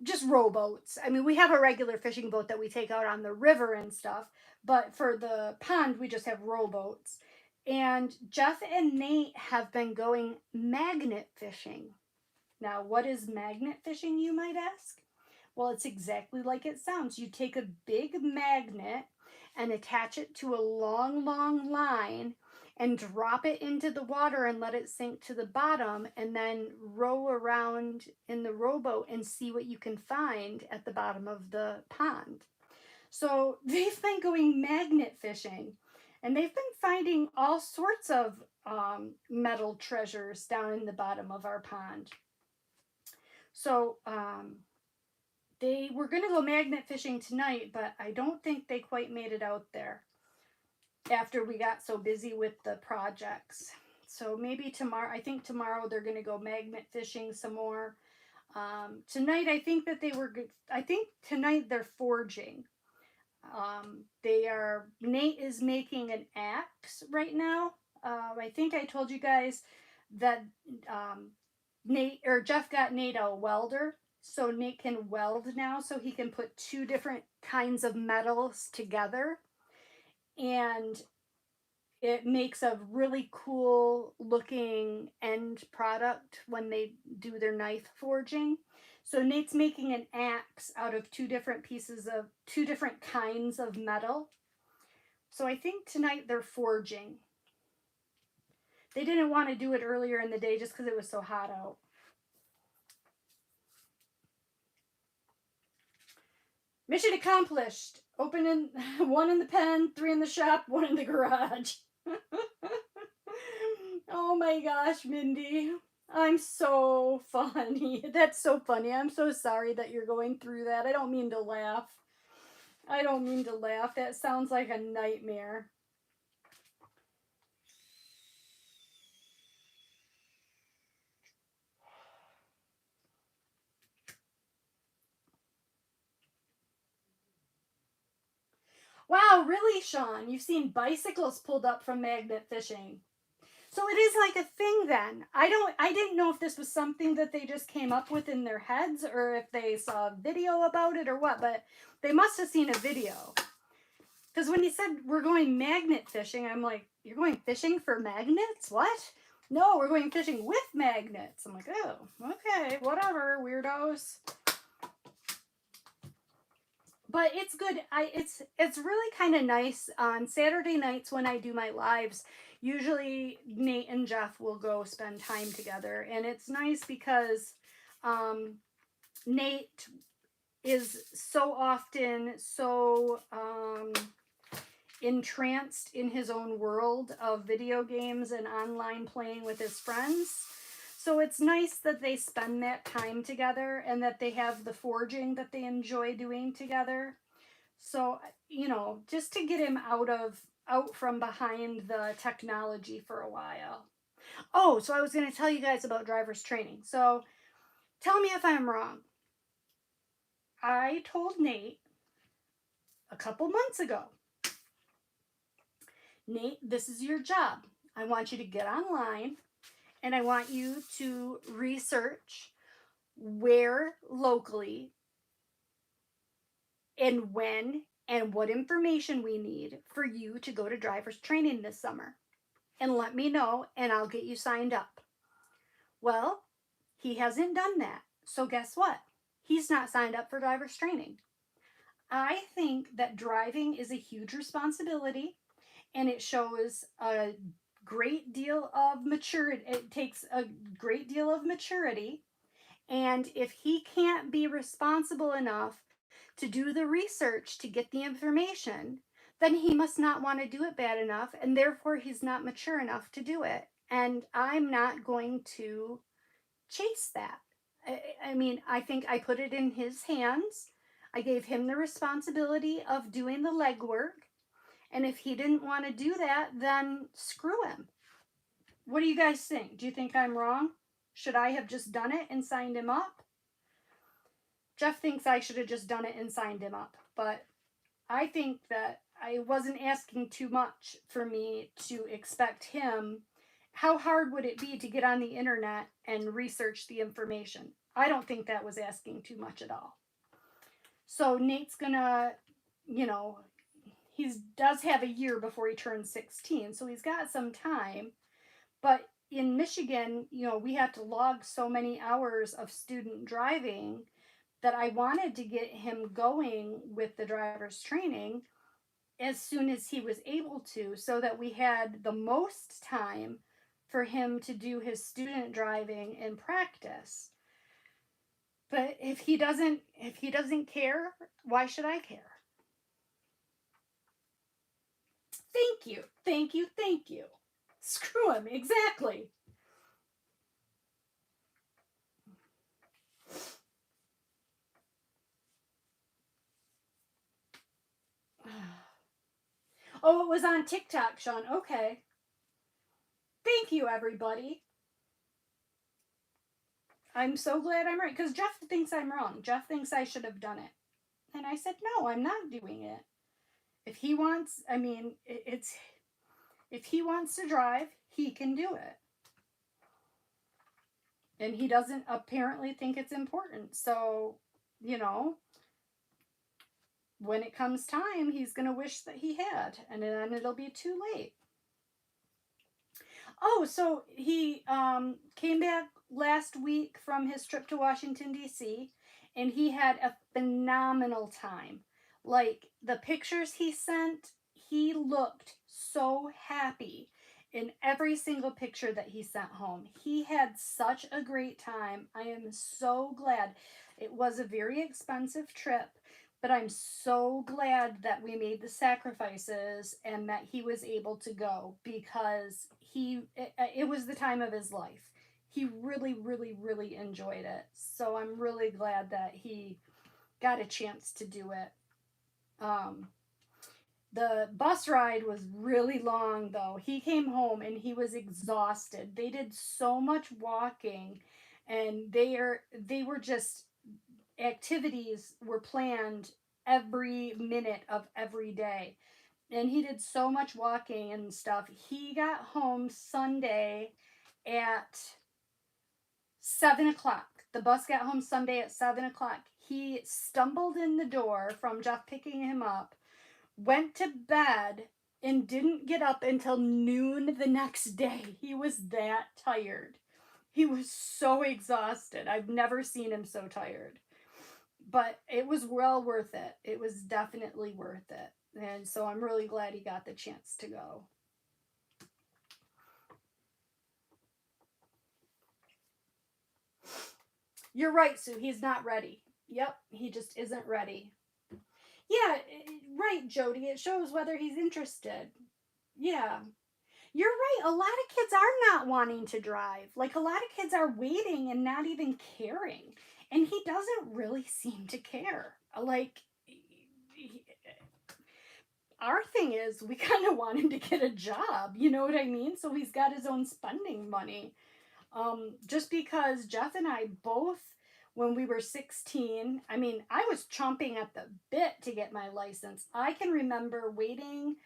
A: just rowboats. I mean, we have a regular fishing boat that we take out on the river and stuff, but for the pond, we just have rowboats. And Jeff and Nate have been going magnet fishing. Now, what is magnet fishing, you might ask? Well, it's exactly like it sounds. You take a big magnet and attach it to a long line and drop it into the water and let it sink to the bottom, and then row around in the rowboat and see what you can find at the bottom of the pond. So they've been going magnet fishing, and they've been finding all sorts of metal treasures down in the bottom of our pond. So they were going to go magnet fishing tonight, but I don't think they quite made it out there after we got so busy with the projects. So maybe tomorrow, I think tomorrow they're going to go magnet fishing some more. Tonight, I think tonight they're forging. Nate is making an axe right now. I think I told you guys that Nate or Jeff got Nate a welder, so Nate can weld now, so he can put two different kinds of metals together, and it makes a really cool looking end product when they do their knife forging. So Nate's making an axe out of two different kinds of metal, So I think tonight they're foraging. They didn't want to do it earlier in the day just because it was so hot out. Mission accomplished. Open in one in the pen, 3 in the shop, 1 in the garage. Oh my gosh, Mindy. I'm so funny. That's so funny. I'm so sorry that you're going through that. I don't mean to laugh. I don't mean to laugh. That sounds like a nightmare. Wow, really, Sean? You've seen bicycles pulled up from magnet fishing. So it is like a thing then. I didn't know if this was something that they just came up with in their heads or if they saw a video about it or what, but they must have seen a video. Because when he said we're going magnet fishing, I'm like, you're going fishing for magnets? What? No, we're going fishing with magnets. I'm like, oh, okay, whatever, weirdos. But it's good. It's really kind of nice on Saturday nights when I do my lives. Usually Nate and Jeff will go spend time together, and it's nice because Nate is so often so entranced in his own world of video games and online playing with his friends. So it's nice that they spend that time together and that they have the forging that they enjoy doing together. So, just to get him out from behind the technology for a while. Oh, so I was going to tell you guys about driver's training. So, tell me if I'm wrong. I told Nate a couple months ago, Nate, this is your job. I want you to get online and I want you to research where locally and when and what information we need for you to go to driver's training this summer. And let me know and I'll get you signed up. Well, he hasn't done that. So guess what? He's not signed up for driver's training. I think that driving is a huge responsibility and it shows a great deal of maturity. It takes a great deal of maturity. And if he can't be responsible enough to do the research to get the information, then he must not want to do it bad enough, and therefore he's not mature enough to do it. And I'm not going to chase that. I mean, I think I put it in his hands. I gave him the responsibility of doing the legwork. And if he didn't want to do that, then screw him. What do you guys think? Do you think I'm wrong? Should I have just done it and signed him up? Jeff thinks I should have just done it and signed him up. But I think that I wasn't asking too much for me to expect him. How hard would it be to get on the internet and research the information? I don't think that was asking too much at all. So Nate's gonna, he does have a year before he turns 16, so he's got some time. But in Michigan, we have to log so many hours of student driving that I wanted to get him going with the driver's training as soon as he was able to, so that we had the most time for him to do his student driving and practice. But if he doesn't care, why should I care? Thank you. Thank you. Thank you. Screw him. Exactly. Oh, it was on TikTok, Sean. Okay. Thank you, everybody. I'm so glad I'm right, because Jeff thinks I'm wrong. Jeff thinks I should have done it. And I said, no, I'm not doing it. If he wants, if he wants to drive, he can do it. And he doesn't apparently think it's important. So, when it comes time, he's going to wish that he had. And then it'll be too late. Oh, so he came back last week from his trip to Washington, D.C., and he had a phenomenal time. Like, the pictures he sent, he looked so happy in every single picture that he sent home. He had such a great time. I am so glad. It was a very expensive trip, but I'm so glad that we made the sacrifices and that he was able to go, because it was the time of his life. He really, really, really enjoyed it. So I'm really glad that he got a chance to do it. The bus ride was really long though. He came home and he was exhausted. They did so much walking, and they were just, activities were planned every minute of every day. And he did so much walking and stuff. He got home Sunday at 7 o'clock. The bus got home Sunday at 7 o'clock. He stumbled in the door from Jeff picking him up, went to bed, and didn't get up until noon the next day. He was that tired. He was so exhausted. I've never seen him so tired. But it was well worth it. It was definitely worth it. And so I'm really glad he got the chance to go. You're right, Sue. He's not ready. Yep, he just isn't ready. Yeah, right, Jody. It shows whether he's interested. Yeah. You're right. A lot of kids are not wanting to drive. Like, a lot of kids are waiting and not even caring. And he doesn't really seem to care. Like, our thing is, we kind of want him to get a job. You know what I mean? So he's got his own spending money. Just because Jeff and I both, when we were 16, I mean, I was chomping at the bit to get my license. I can remember waiting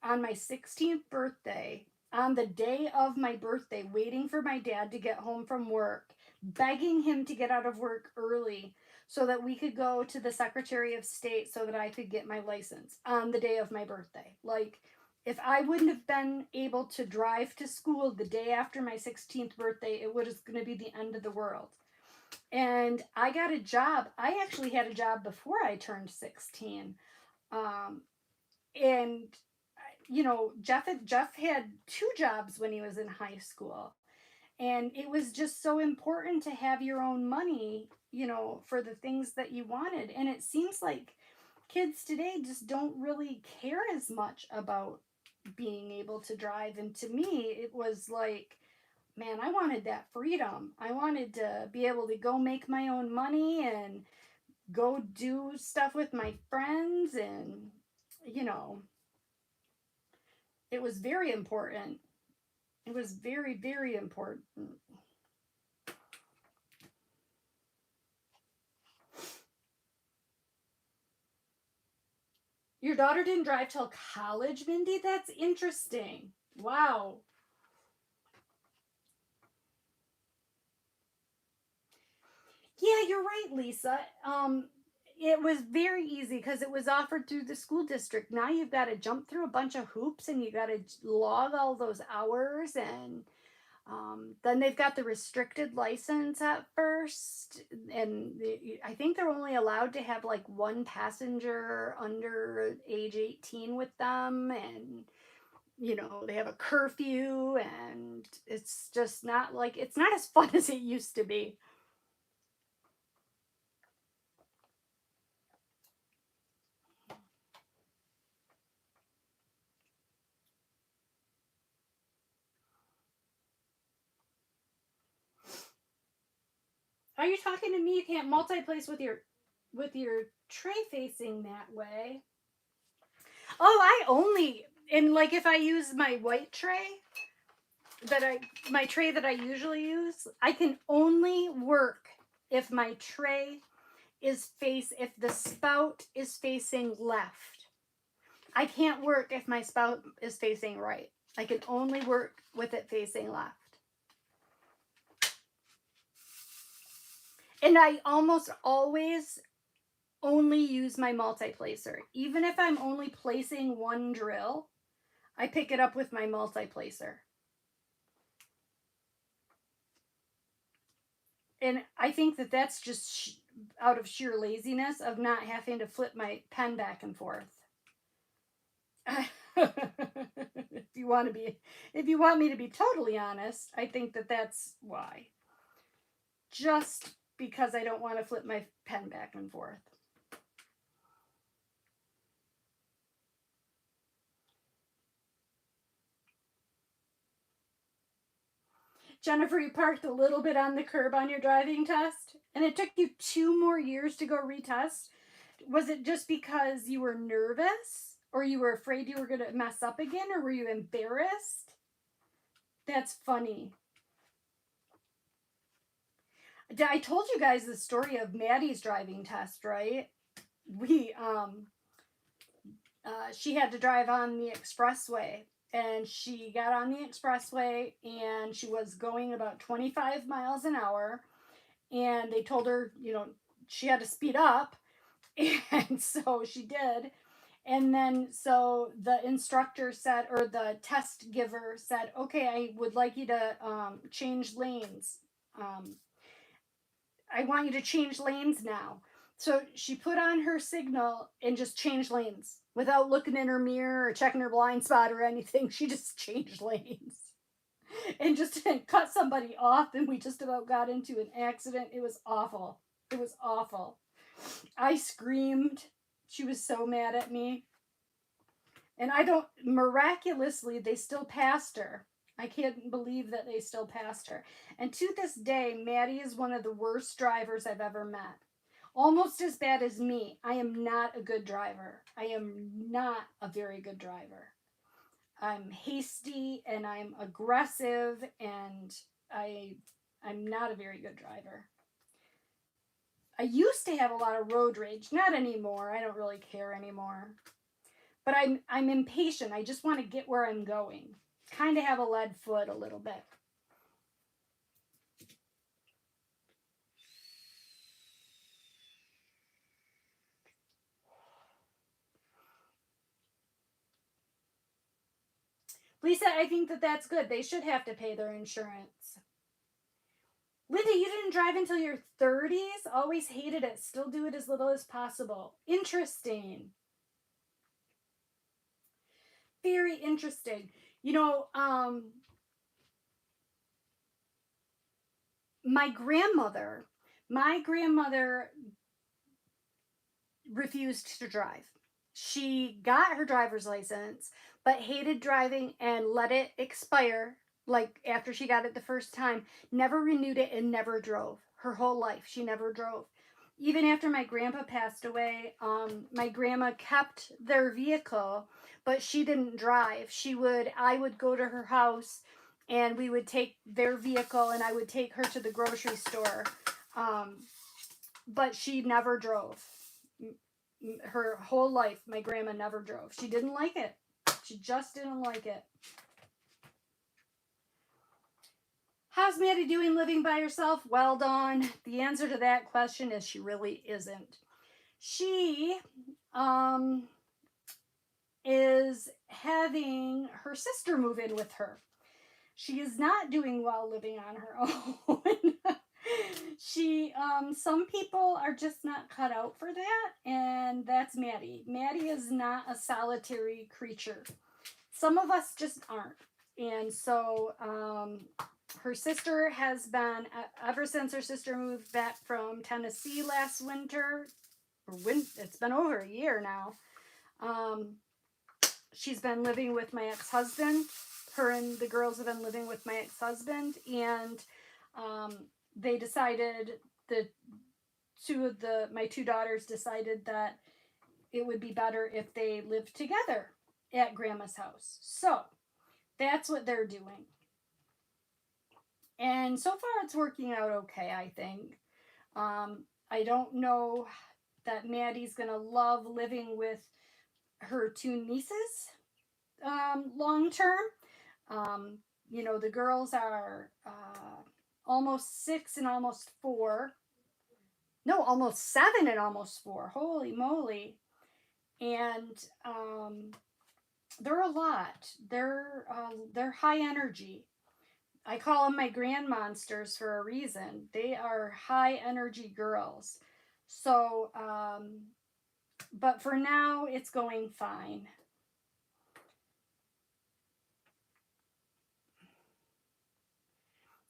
A: on my 16th birthday, on the day of my birthday, waiting for my dad to get home from work, begging him to get out of work early so that we could go to the Secretary of State so that I could get my license on the day of my birthday. Like, if I wouldn't have been able to drive to school the day after my 16th birthday, it was going to be the end of the world. And I got a job. I actually had a job before I turned 16. And, you know, Jeff had 2 jobs when he was in high school. And it was just so important to have your own money, you know, for the things that you wanted. And it seems like kids today just don't really care as much about being able to drive. And to me, it was like, man, I wanted that freedom. I wanted to be able to go make my own money and go do stuff with my friends. And, you know, it was very important. It was very, very important. Your daughter didn't drive till college, Mindy? That's interesting. Wow. Yeah, you're right, Lisa. It was very easy because it was offered through the school district. Now you've got to jump through a bunch of hoops and you got to log all those hours. And then they've got the restricted license at first. And I think they're only allowed to have like one passenger under age 18 with them. And, you know, they have a curfew. And it's just not like, it's not as fun as it used to be. Are you talking to me? You can't multi-place with your tray facing that way. Oh, I only, and like if I use my white tray my tray that I usually use, I can only work if my tray if the spout is facing left. I can't work if my spout is facing right. I can only work with it facing left. And I almost always only use my multi-placer. Even if I'm only placing one drill, I pick it up with my multi-placer. And I think that that's just out of sheer laziness of not having to flip my pen back and forth. If you want me to be totally honest, I think that that's why. Just because I don't want to flip my pen back and forth. Jennifer, you parked a little bit on the curb on your driving test, and it took you 2 more years to go retest. Was it just because you were nervous, or you were afraid you were going to mess up again, or were you embarrassed? That's funny. I told you guys the story of Maddie's driving test, right? We she had to drive on the expressway, and she got on the expressway and she was going about 25 miles an hour, and they told her, she had to speed up, and so she did. And then so the instructor said, or the test giver said, okay, I would like you to change lanes. I want you to change lanes now. So she put on her signal and just changed lanes without looking in her mirror or checking her blind spot or anything. She just changed lanes and just cut somebody off, and we just about got into an accident. It was awful. It was awful. I screamed. She was so mad at me. And miraculously, they still passed her. I can't believe that they still passed her. And to this day, Maddie is one of the worst drivers I've ever met. Almost as bad as me. I am not a good driver. I am not a very good driver. I'm hasty and I'm aggressive, and I'm not a very good driver. I used to have a lot of road rage. Not anymore. I don't really care anymore. But I'm impatient. I just want to get where I'm going. Kind of have a lead foot a little bit. Lisa, I think that that's good. They should have to pay their insurance. Linda, you didn't drive until your 30s? Always hated it. Still do it as little as possible. Interesting. Very interesting. My grandmother refused to drive. She got her driver's license, but hated driving and let it expire. Like after she got it the first time, never renewed it and never drove. Her whole life, she never drove. Even after my grandpa passed away, my grandma kept their vehicle, but she didn't drive. I would go to her house, and we would take their vehicle, and I would take her to the grocery store. But she never drove. Her whole life, my grandma never drove. She didn't like it. She just didn't like it. How's Maddie doing living by herself? Well, Dawn, the answer to that question is she really isn't. She is having her sister move in with her. She is not doing well living on her own. Some people are just not cut out for that, and that's Maddie. Maddie is not a solitary creature. Some of us just aren't. And so her sister has been, ever since her sister moved back from Tennessee last winter, it's been over a year now, she's been living with my ex-husband. Her and the girls have been living with my ex-husband, and they decided that my two daughters decided that it would be better if they lived together at Grandma's house. So that's what they're doing. And so far it's working out okay, I think. I don't know that Maddie's going to love living with her two nieces long term. The girls are almost 6 and almost 4. No, almost 7 and almost 4. Holy moly. And they're a lot. They're high energy. I call them my grand monsters for a reason. They are high energy girls. So, but for now, it's going fine.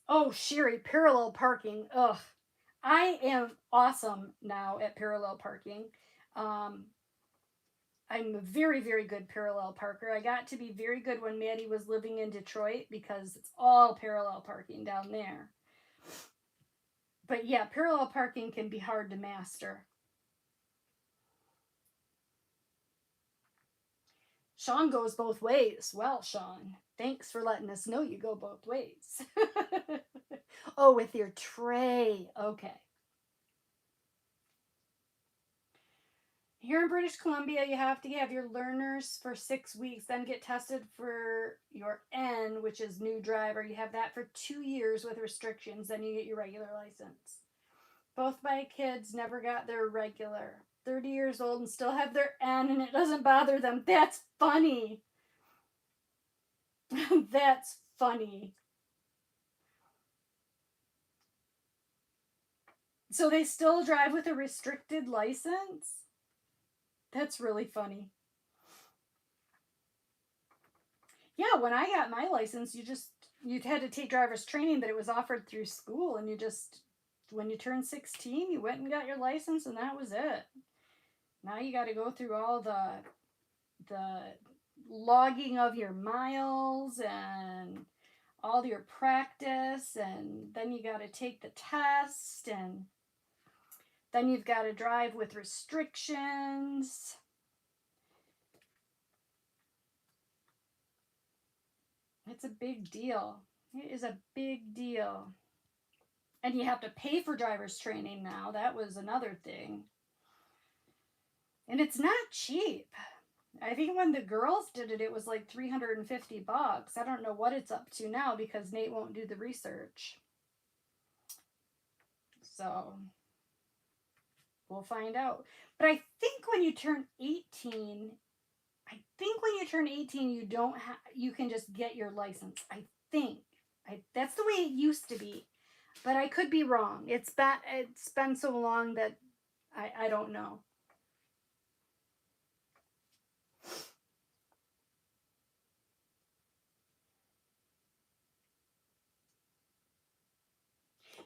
A: Oh, Sherry, parallel parking. Ugh. I am awesome now at parallel parking. Um, I'm a very, very good parallel parker. I got to be very good when Maddie was living in Detroit because it's all parallel parking down there. But yeah, parallel parking can be hard to master. Sean goes both ways. Well, Sean, thanks for letting us know you go both ways. Oh, with your tray. Okay. Here in British Columbia, you have to have your learners for 6 weeks, then get tested for your N, which is new driver. You have that for 2 years with restrictions, then you get your regular license. Both my kids never got their regular. 30 years old and still have their N, and it doesn't bother them. That's funny. That's funny. So they still drive with a restricted license? That's really funny. Yeah, when I got my license, you had to take driver's training, but it was offered through school, and you just when you turned 16, you went and got your license, and that was it. Now you got to go through all the logging of your miles and all your practice, and then you got to take the test, and then you've got to drive with restrictions. It's a big deal. It is a big deal. And you have to pay for driver's training now. That was another thing. And it's not cheap. I think when the girls did it, it was like $350. I don't know what it's up to now because Nate won't do the research. So we'll find out. But I think when you turn 18, you don't you can just get your license. I think. That's the way it used to be. But I could be wrong. It's been so long that I don't know.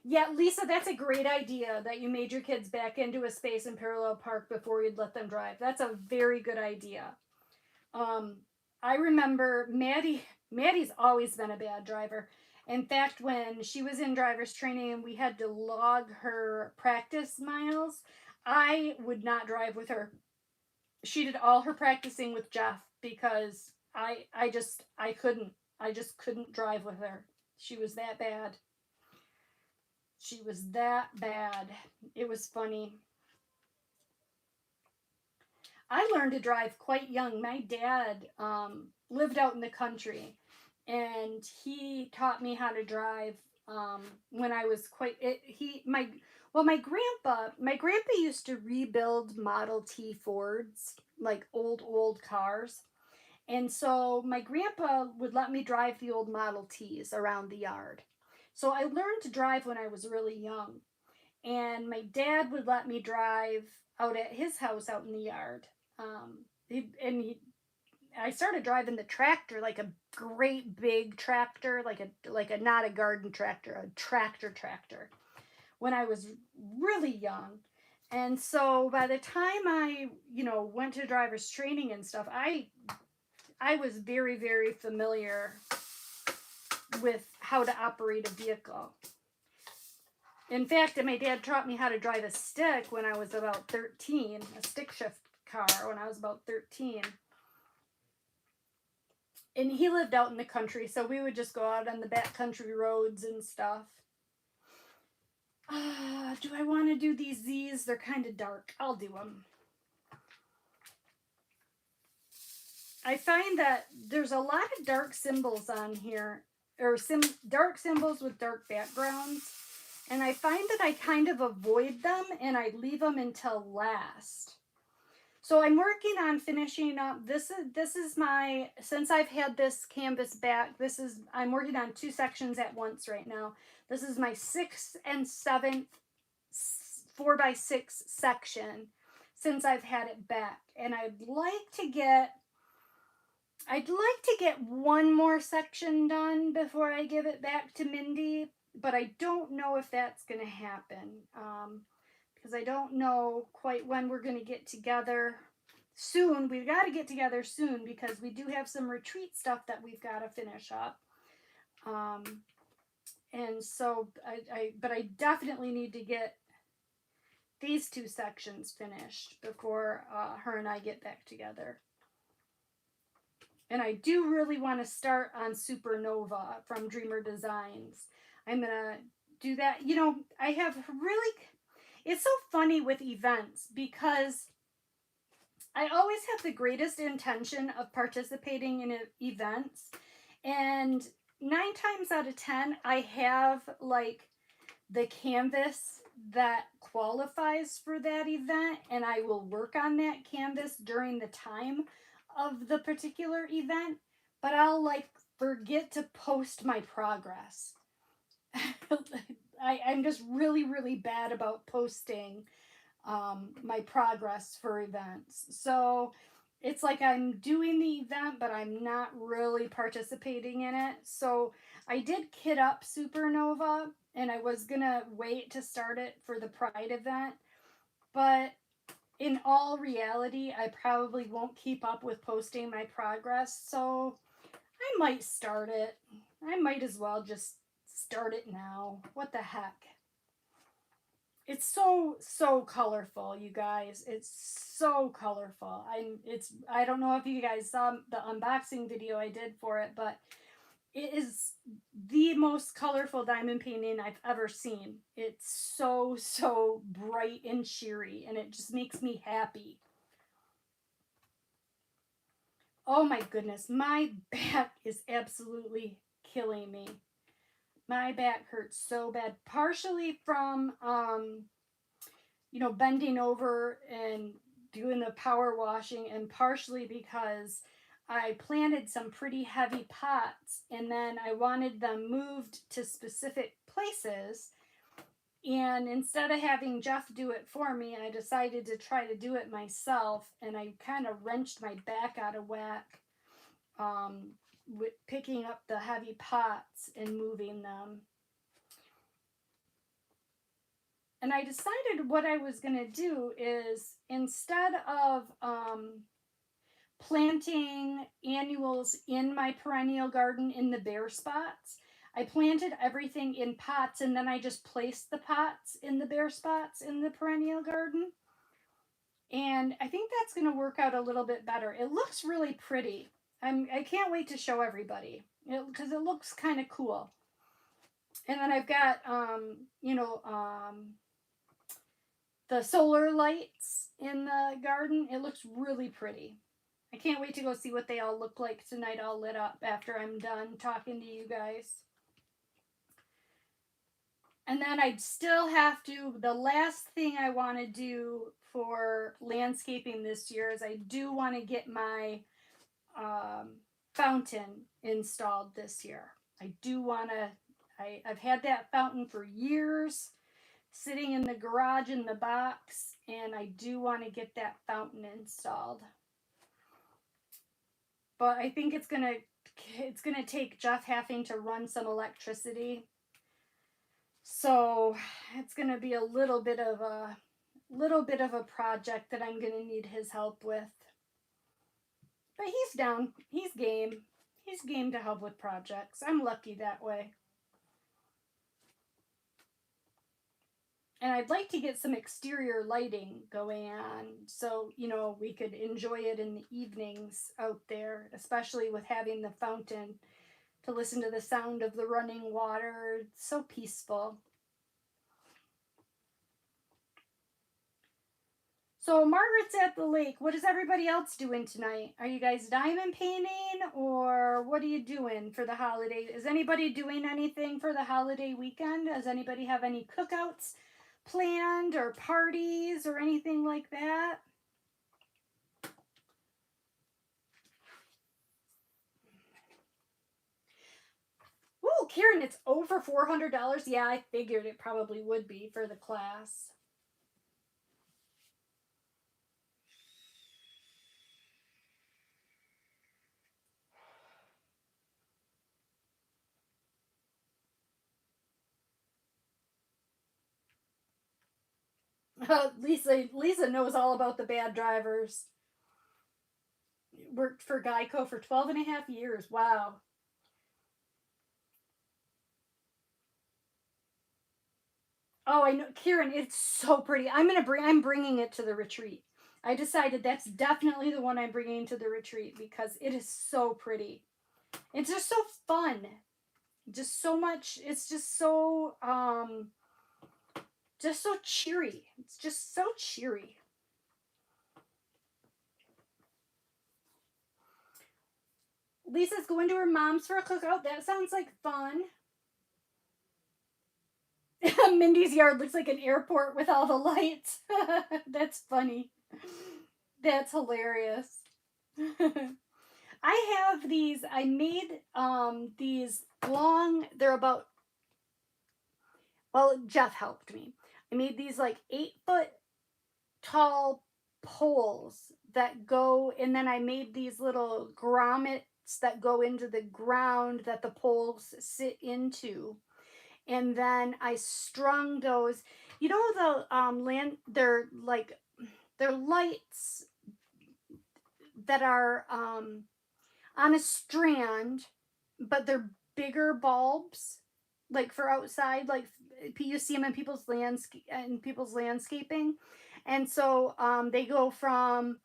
A: Yeah, Lisa, that's a great idea that you made your kids back into a space in parallel park before you'd let them drive. That's a very good idea. Um, I remember Maddie's always been a bad driver. In fact, when she was in driver's training and we had to log her practice miles, I would not drive with her. She did all her practicing with Jeff because I couldn't. I just couldn't drive with her. She was that bad. She was that bad. It was funny. I learned to drive quite young. My dad lived out in the country, and he taught me how to drive when I was quite. My grandpa used to rebuild Model T Fords, like old cars, and so my grandpa would let me drive the old Model Ts around the yard. So I learned to drive when I was really young. And my dad would let me drive out at his house out in the yard. Um, I started driving the tractor, like a great big tractor, like a not a garden tractor, a tractor, when I was really young. And so by the time I, went to driver's training and stuff, I was very, very familiar with how to operate a vehicle. In fact, my dad taught me how to drive a stick when I was about 13, a stick shift car when I was about 13. And he lived out in the country, so we would just go out on the back country roads and stuff. Do I want to do these Z's? They're kind of dark. I'll do them. I find that there's a lot of dark symbols on here, or dark symbols with dark backgrounds. And I find that I kind of avoid them and I leave them until last. So I'm working on finishing up. This is my, since I've had this canvas back, I'm working on 2 sections at once right now. This is my 6th and 7th 4x6 section since I've had it back. And I'd like to get one more section done before I give it back to Mindy. but I don't know if that's going to happen, because I don't know quite when we're going to get together soon. We've got to get together soon because we do have some retreat stuff that we've got to finish up. And so but I definitely need to get these two sections finished before her and I get back together. And I do really want to start on Supernova from Dreamer Designs. I'm going to do that. You know, I have really, it's so funny with events because I always have the greatest intention of participating in events. And 9 times out of 10, I have like the canvas that qualifies for that event, and I will work on that canvas during the time of the particular event, but I'll like forget to post my progress. I'm just really, really bad about posting my progress for events. So it's like I'm doing the event, but I'm not really participating in it. So I did kit up Supernova, and I was gonna wait to start it for the Pride event, but in all reality, I probably won't keep up with posting my progress. So I might start it. I might as well just start it now. What the heck? It's so colorful, you guys. It's so colorful. I don't know if you guys saw the unboxing video I did for it, but it is the most colorful diamond painting I've ever seen. It's so bright and cheery, and it just makes me happy. Oh my goodness, my back is absolutely killing me. My back hurts so bad, partially from bending over and doing the power washing, and partially because I planted some pretty heavy pots and then I wanted them moved to specific places. And instead of having Jeff do it for me, I decided to try to do it myself, and I kind of wrenched my back out of whack with picking up the heavy pots and moving them. And I decided what I was going to do is, instead of planting annuals in my perennial garden in the bare spots, I planted everything in pots, and then I just placed the pots in the bare spots in the perennial garden. And I think that's going to work out a little bit better. It looks really pretty. I can't wait to show everybody because it looks kind of cool. And then I've got the solar lights in the garden. It looks really pretty. I can't wait to go see what they all look like tonight, all lit up after I'm done talking to you guys. And then I'd still have to, the last thing I want to do for landscaping this year is I do want to get my fountain installed this year. I do want to, I've had that fountain for years, sitting in the garage in the box, and I do want to get that fountain installed. But I think it's gonna take Jeff having to run some electricity, so it's gonna be a little bit of a project that I'm gonna need his help with. But he's down. He's game. He's game to help with projects. I'm lucky that way. And I'd like to get some exterior lighting going on so, we could enjoy it in the evenings out there, especially with having the fountain to listen to the sound of the running water. It's so peaceful. So Margaret's at the lake. What is everybody else doing tonight? Are you guys diamond painting, or what are you doing for the holiday? Is anybody doing anything for the holiday weekend? Does anybody have any cookouts planned or parties or anything like that? Ooh, Karen, it's over $400. Yeah, I figured it probably would be for the class. Lisa knows all about the bad drivers. Worked for Geico for 12 and a half years. Wow. Oh, I know, Kieran. It's so pretty. I'm bringing it to the retreat. I decided that's definitely the one I'm bringing to the retreat because it is so pretty. It's just so fun. Just so much. It's just so cheery. It's just so cheery. Lisa's going to her mom's for a cookout. That sounds like fun. Mindy's yard looks like an airport with all the lights. That's funny. That's hilarious. I have these. I made these long. They're about. Well, Jeff helped me. I made these like 8-foot tall poles that go, and then I made these little grommets that go into the ground that the poles sit into, and then I strung those. You know the they're lights that are on a strand, but they're bigger bulbs, like for outside, like you see them in people's landscaping, and so they go from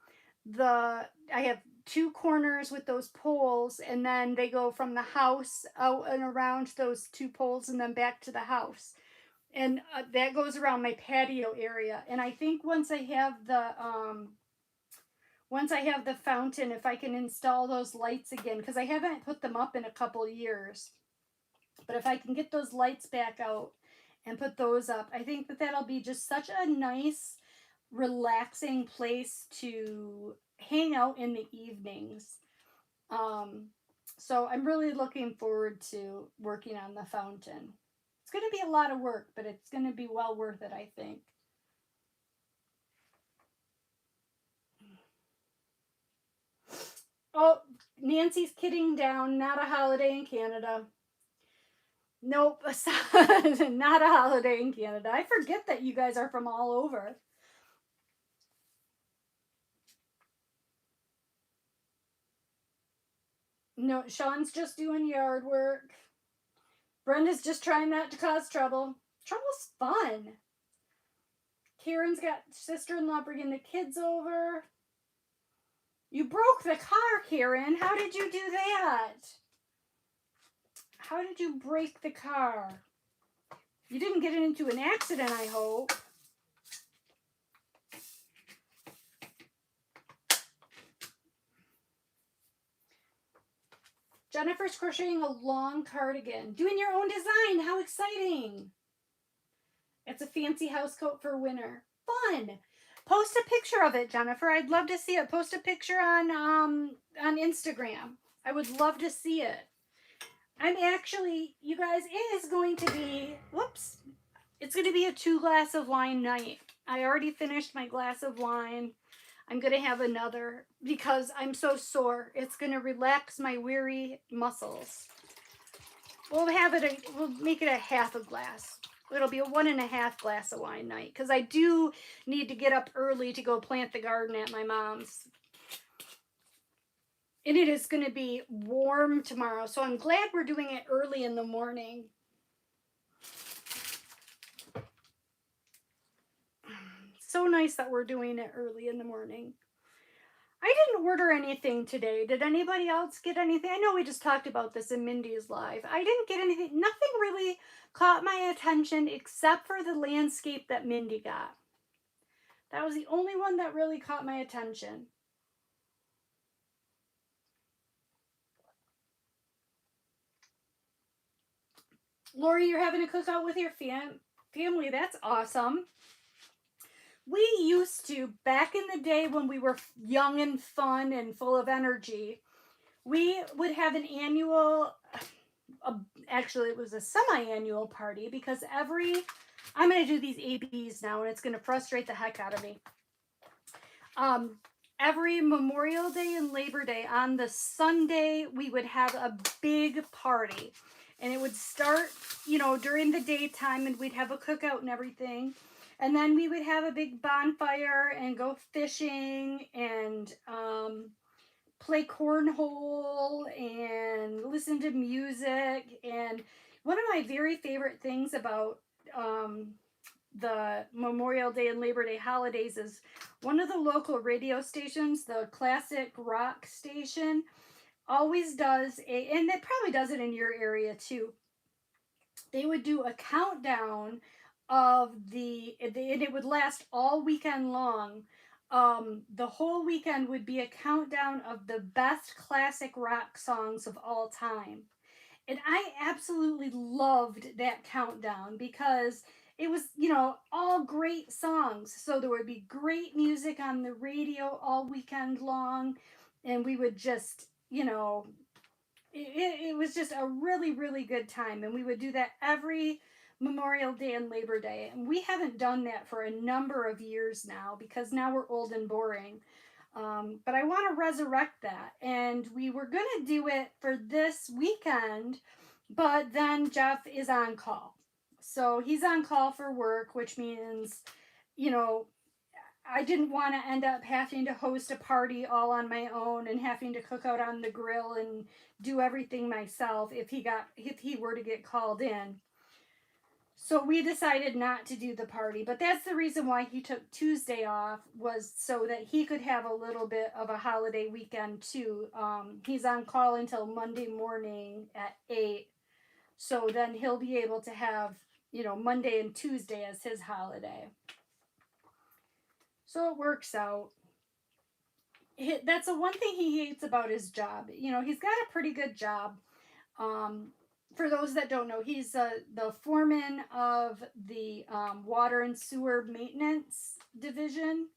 A: the. I have two corners with those poles, and then they go from the house out and around those two poles, and then back to the house, and that goes around my patio area. And I think once I have the fountain, if I can install those lights again, because I haven't put them up in a couple years, but if I can get those lights back out and put those up, I think that that'll be just such a nice, relaxing place to hang out in the evenings. So I'm really looking forward to working on the fountain. It's going to be a lot of work, but it's going to be well worth it, I think. Oh, Nancy's kidding down. Not a holiday in Canada. Nope, not a holiday in Canada. I forget that you guys are from all over. No, Sean's just doing yard work. Brenda's just trying not to cause trouble. Trouble's fun. Kieran's got sister-in-law bringing the kids over. You broke the car, Kieran. How did you do that? How did you break the car? You didn't get into an accident, I hope. Jennifer's crocheting a long cardigan. Doing your own design. How exciting. It's a fancy house coat for winter. Fun. Post a picture of it, Jennifer. I'd love to see it. Post a picture on Instagram. I would love to see it. I'm actually, you guys, it is going to be, whoops, it's going to be a 2 glass of wine night. I already finished my glass of wine. I'm going to have another because I'm so sore. It's going to relax my weary muscles. We'll make it a half a glass. It'll be a 1.5 glass of wine night because I do need to get up early to go plant the garden at my mom's. And it is going to be warm tomorrow, so I'm glad we're doing it early in the morning. So nice that we're doing it early in the morning. I didn't order anything today. Did anybody else get anything? I know we just talked about this in Mindy's live. I didn't get anything. Nothing really caught my attention except for the landscape that Mindy got. That was the only one that really caught my attention. Lori, you're having a cookout with your family. That's awesome. We used to, back in the day when we were young and fun and full of energy, we would have an annual, actually it was a semi-annual party because I'm going to do these ABs now and it's going to frustrate the heck out of me. Every Memorial Day and Labor Day on the Sunday, we would have a big party. And it would start, during the daytime and we'd have a cookout and everything. And then we would have a big bonfire and go fishing and play cornhole and listen to music. And one of my very favorite things about um, the Memorial Day and Labor Day holidays is one of the local radio stations, the classic rock station, always does and it probably does it in your area too. They would do a countdown of and it would last all weekend long. The whole weekend would be a countdown of the best classic rock songs of all time. And I absolutely loved that countdown because it was, all great songs. So there would be great music on the radio all weekend long. And we would just, it was just a really, really good time. And we would do that every Memorial Day and Labor Day. And we haven't done that for a number of years now because now we're old and boring. But I want to resurrect that. And we were going to do it for this weekend, but then Jeff is on call. So he's on call for work, which means, you know, I didn't want to end up having to host a party all on my own and having to cook out on the grill and do everything myself if he were to get called in. So we decided not to do the party, but that's the reason why he took Tuesday off, was so that he could have a little bit of a holiday weekend too. He's on call until Monday morning at 8, so then he'll be able to have, Monday and Tuesday as his holiday. So it works out. That's the one thing he hates about his job. He's got a pretty good job. Um, for those that don't know, he's the foreman of the water and sewer maintenance division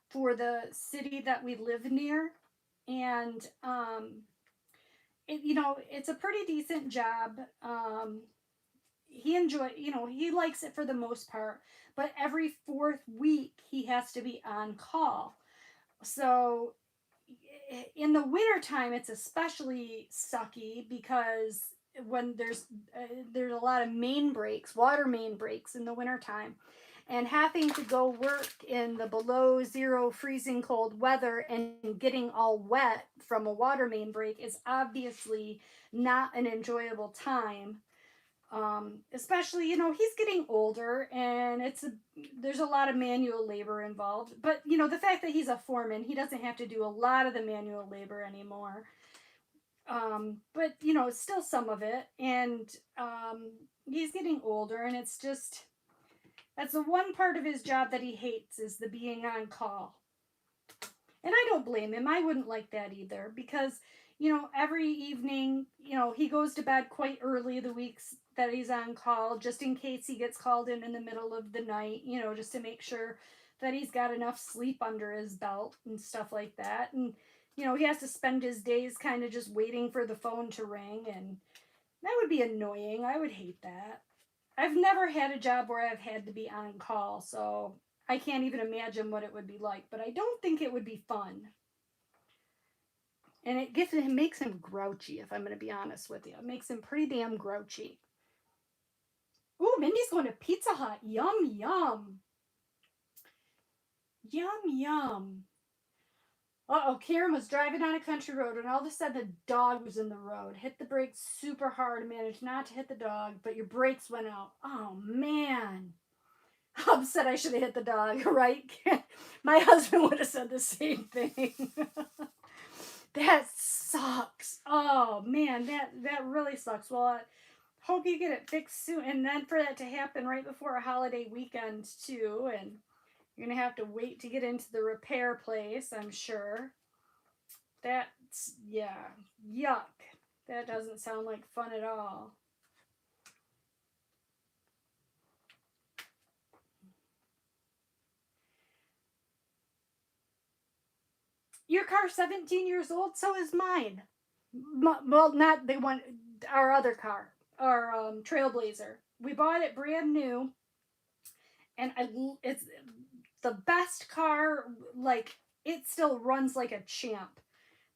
A: for the city that we live near. And it's a pretty decent job. He likes it for the most part, but every fourth week he has to be on call. So in the wintertime, it's especially sucky because when there's a lot of water main breaks in the wintertime, and having to go work in the below zero freezing cold weather and getting all wet from a water main break is obviously not an enjoyable time. Especially, he's getting older and there's a lot of manual labor involved, but the fact that he's a foreman, he doesn't have to do a lot of the manual labor anymore. But it's still some of it, and he's getting older, and it's just, that's the one part of his job that he hates, is the being on call. And I don't blame him. I wouldn't like that either, because every evening, he goes to bed quite early the weeks that he's on call, just in case he gets called in the middle of the night, just to make sure that he's got enough sleep under his belt and stuff like that. And, he has to spend his days kind of just waiting for the phone to ring, and that would be annoying. I would hate that. I've never had a job where I've had to be on call, so I can't even imagine what it would be like, but I don't think it would be fun. And it makes him grouchy, if I'm going to be honest with you. It makes him pretty damn grouchy. Ooh, Mindy's going to Pizza Hut. Yum, yum. Yum, yum. Uh-oh, Karen was driving on a country road, and all of a sudden a dog was in the road. Hit the brakes super hard, managed not to hit the dog, but your brakes went out. Oh, man. Upset I should have hit the dog, right? My husband would have said the same thing. That sucks. Oh man, that really sucks. Well, I hope you get it fixed soon. And then for that to happen right before a holiday weekend too, and you're gonna have to wait to get into the repair place, I'm sure. That's, yeah, yuck. That doesn't sound like fun at all. Your car's 17 years old, so is mine. Well, not the one, our other car, our Trailblazer. We bought it brand new, and it's the best car. Like, it still runs like a champ.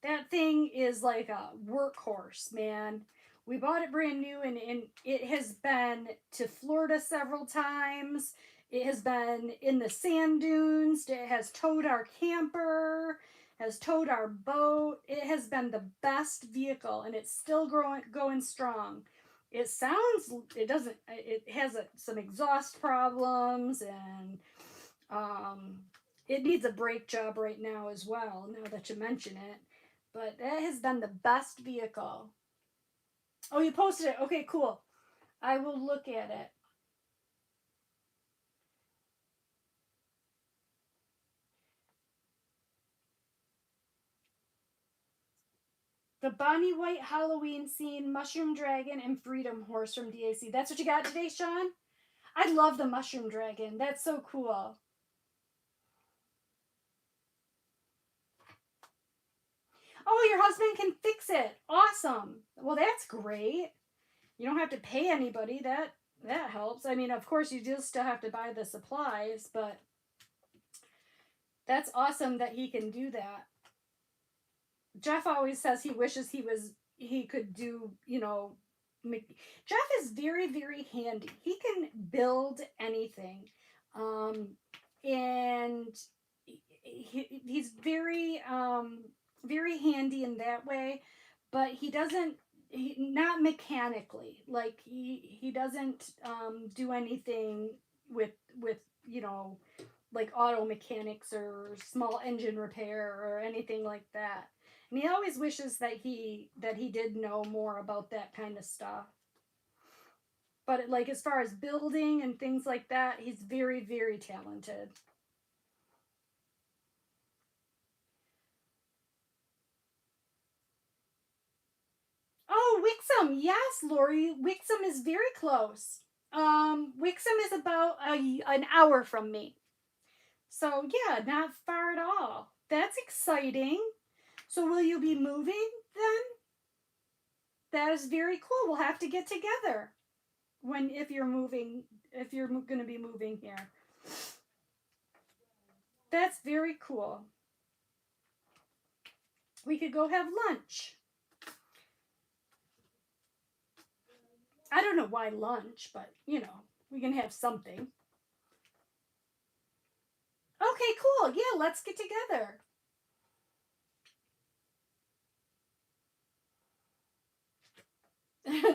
A: That thing is like a workhorse, man. We bought it brand new, and it has been to Florida several times. It has been in the sand dunes. It has towed our camper, has towed our boat. It has been the best vehicle, and it's still going strong. It sounds, it doesn't, it has some exhaust problems, and um, it needs a brake job right now as well, now that you mention it. But it has been the best vehicle. Oh, you posted it. Okay, cool. I will look at it. The Bonnie White Halloween Scene, Mushroom Dragon, and Freedom Horse from DAC. That's what you got today, Sean? I love the Mushroom Dragon. That's so cool. Oh, your husband can fix it. Awesome. Well, that's great. You don't have to pay anybody. That helps. I mean, of course, you do still have to buy the supplies, but that's awesome that he can do that. Jeff always says he wishes he could do, Jeff is very, very handy. He can build anything. Um, and he's very, very handy in that way, but he doesn't, not mechanically. Like he doesn't do anything with, you know, like auto mechanics or small engine repair or anything like that. And he always wishes that he did know more about that kind of stuff. But like as far as building and things like that, he's very, very talented. Oh, Wixom. Yes, Lori. Wixom is very close. Wixom is about an hour from me. So yeah, not far at all. That's exciting. So will you be moving then? That is very cool. We'll have to get together when if you're going to be moving here. That's very cool. We could go have lunch. I don't know why lunch, but we can have something. Okay, cool. Yeah, let's get together.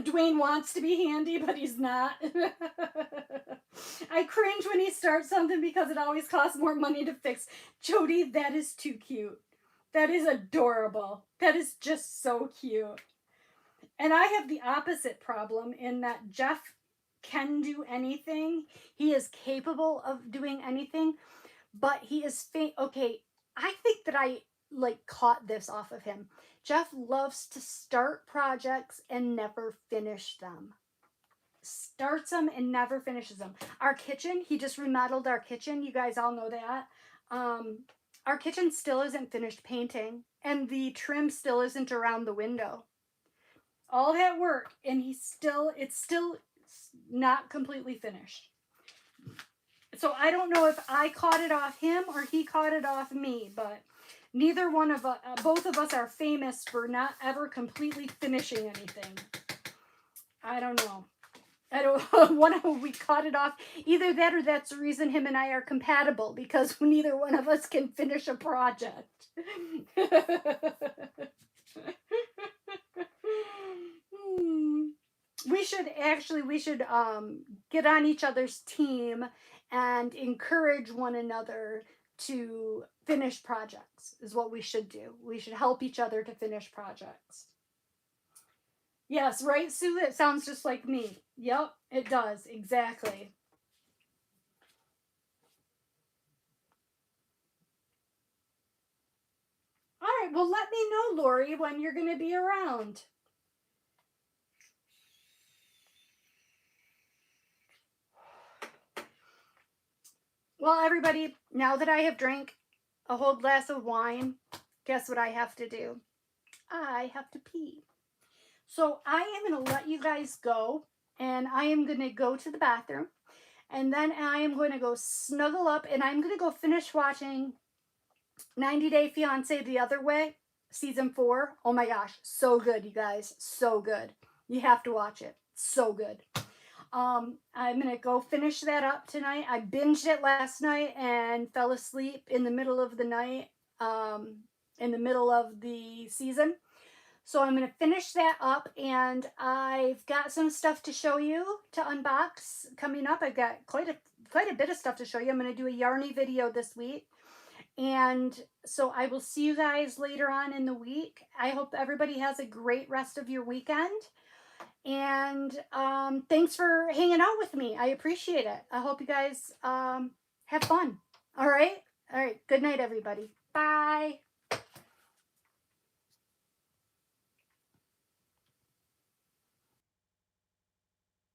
A: Dwayne wants to be handy, but he's not. I cringe when he starts something because it always costs more money to fix. Jody, that is too cute. That is adorable. That is just so cute. And I have the opposite problem in that Jeff can do anything. He is capable of doing anything, but he is okay. I think that I like caught this off of him. Jeff loves to start projects and never finish them. Starts them and never finishes them. Our kitchen, he just remodeled our kitchen. You guys all know that. Our kitchen still isn't finished painting, and the trim still isn't around the window. All that work, and it's still not completely finished. So I don't know if I caught it off him or he caught it off me, but neither one of us, both of us are famous for not ever completely finishing anything. I don't know. I don't. One of we caught it off. Either that or that's the reason him and I are compatible, because neither one of us can finish a project. We should get on each other's team and encourage one another to finish projects is what we should do. We should help each other to finish projects. Yes, right, Sue? It sounds just like me. Yep, it does. Exactly. All right, well, let me know, Lori, when you're going to be around. Well, everybody, now that I have drank a whole glass of wine, guess what I have to do? I have to pee. So I am going to let you guys go, and I am going to go to the bathroom, and then I am going to go snuggle up, and I'm going to go finish watching 90 Day Fiance The Other Way, season 4. Oh my gosh, so good, you guys. So good. You have to watch it. So good. I'm going to go finish that up tonight. I binged it last night and fell asleep in the middle of the night, in the middle of the season. So I'm going to finish that up, and I've got some stuff to show you to unbox coming up. I've got quite a bit of stuff to show you. I'm going to do a yarny video this week. And so I will see you guys later on in the week. I hope everybody has a great rest of your weekend. And thanks for hanging out with me. I appreciate it. I hope you guys have fun. All right. All right. Good night, everybody. Bye.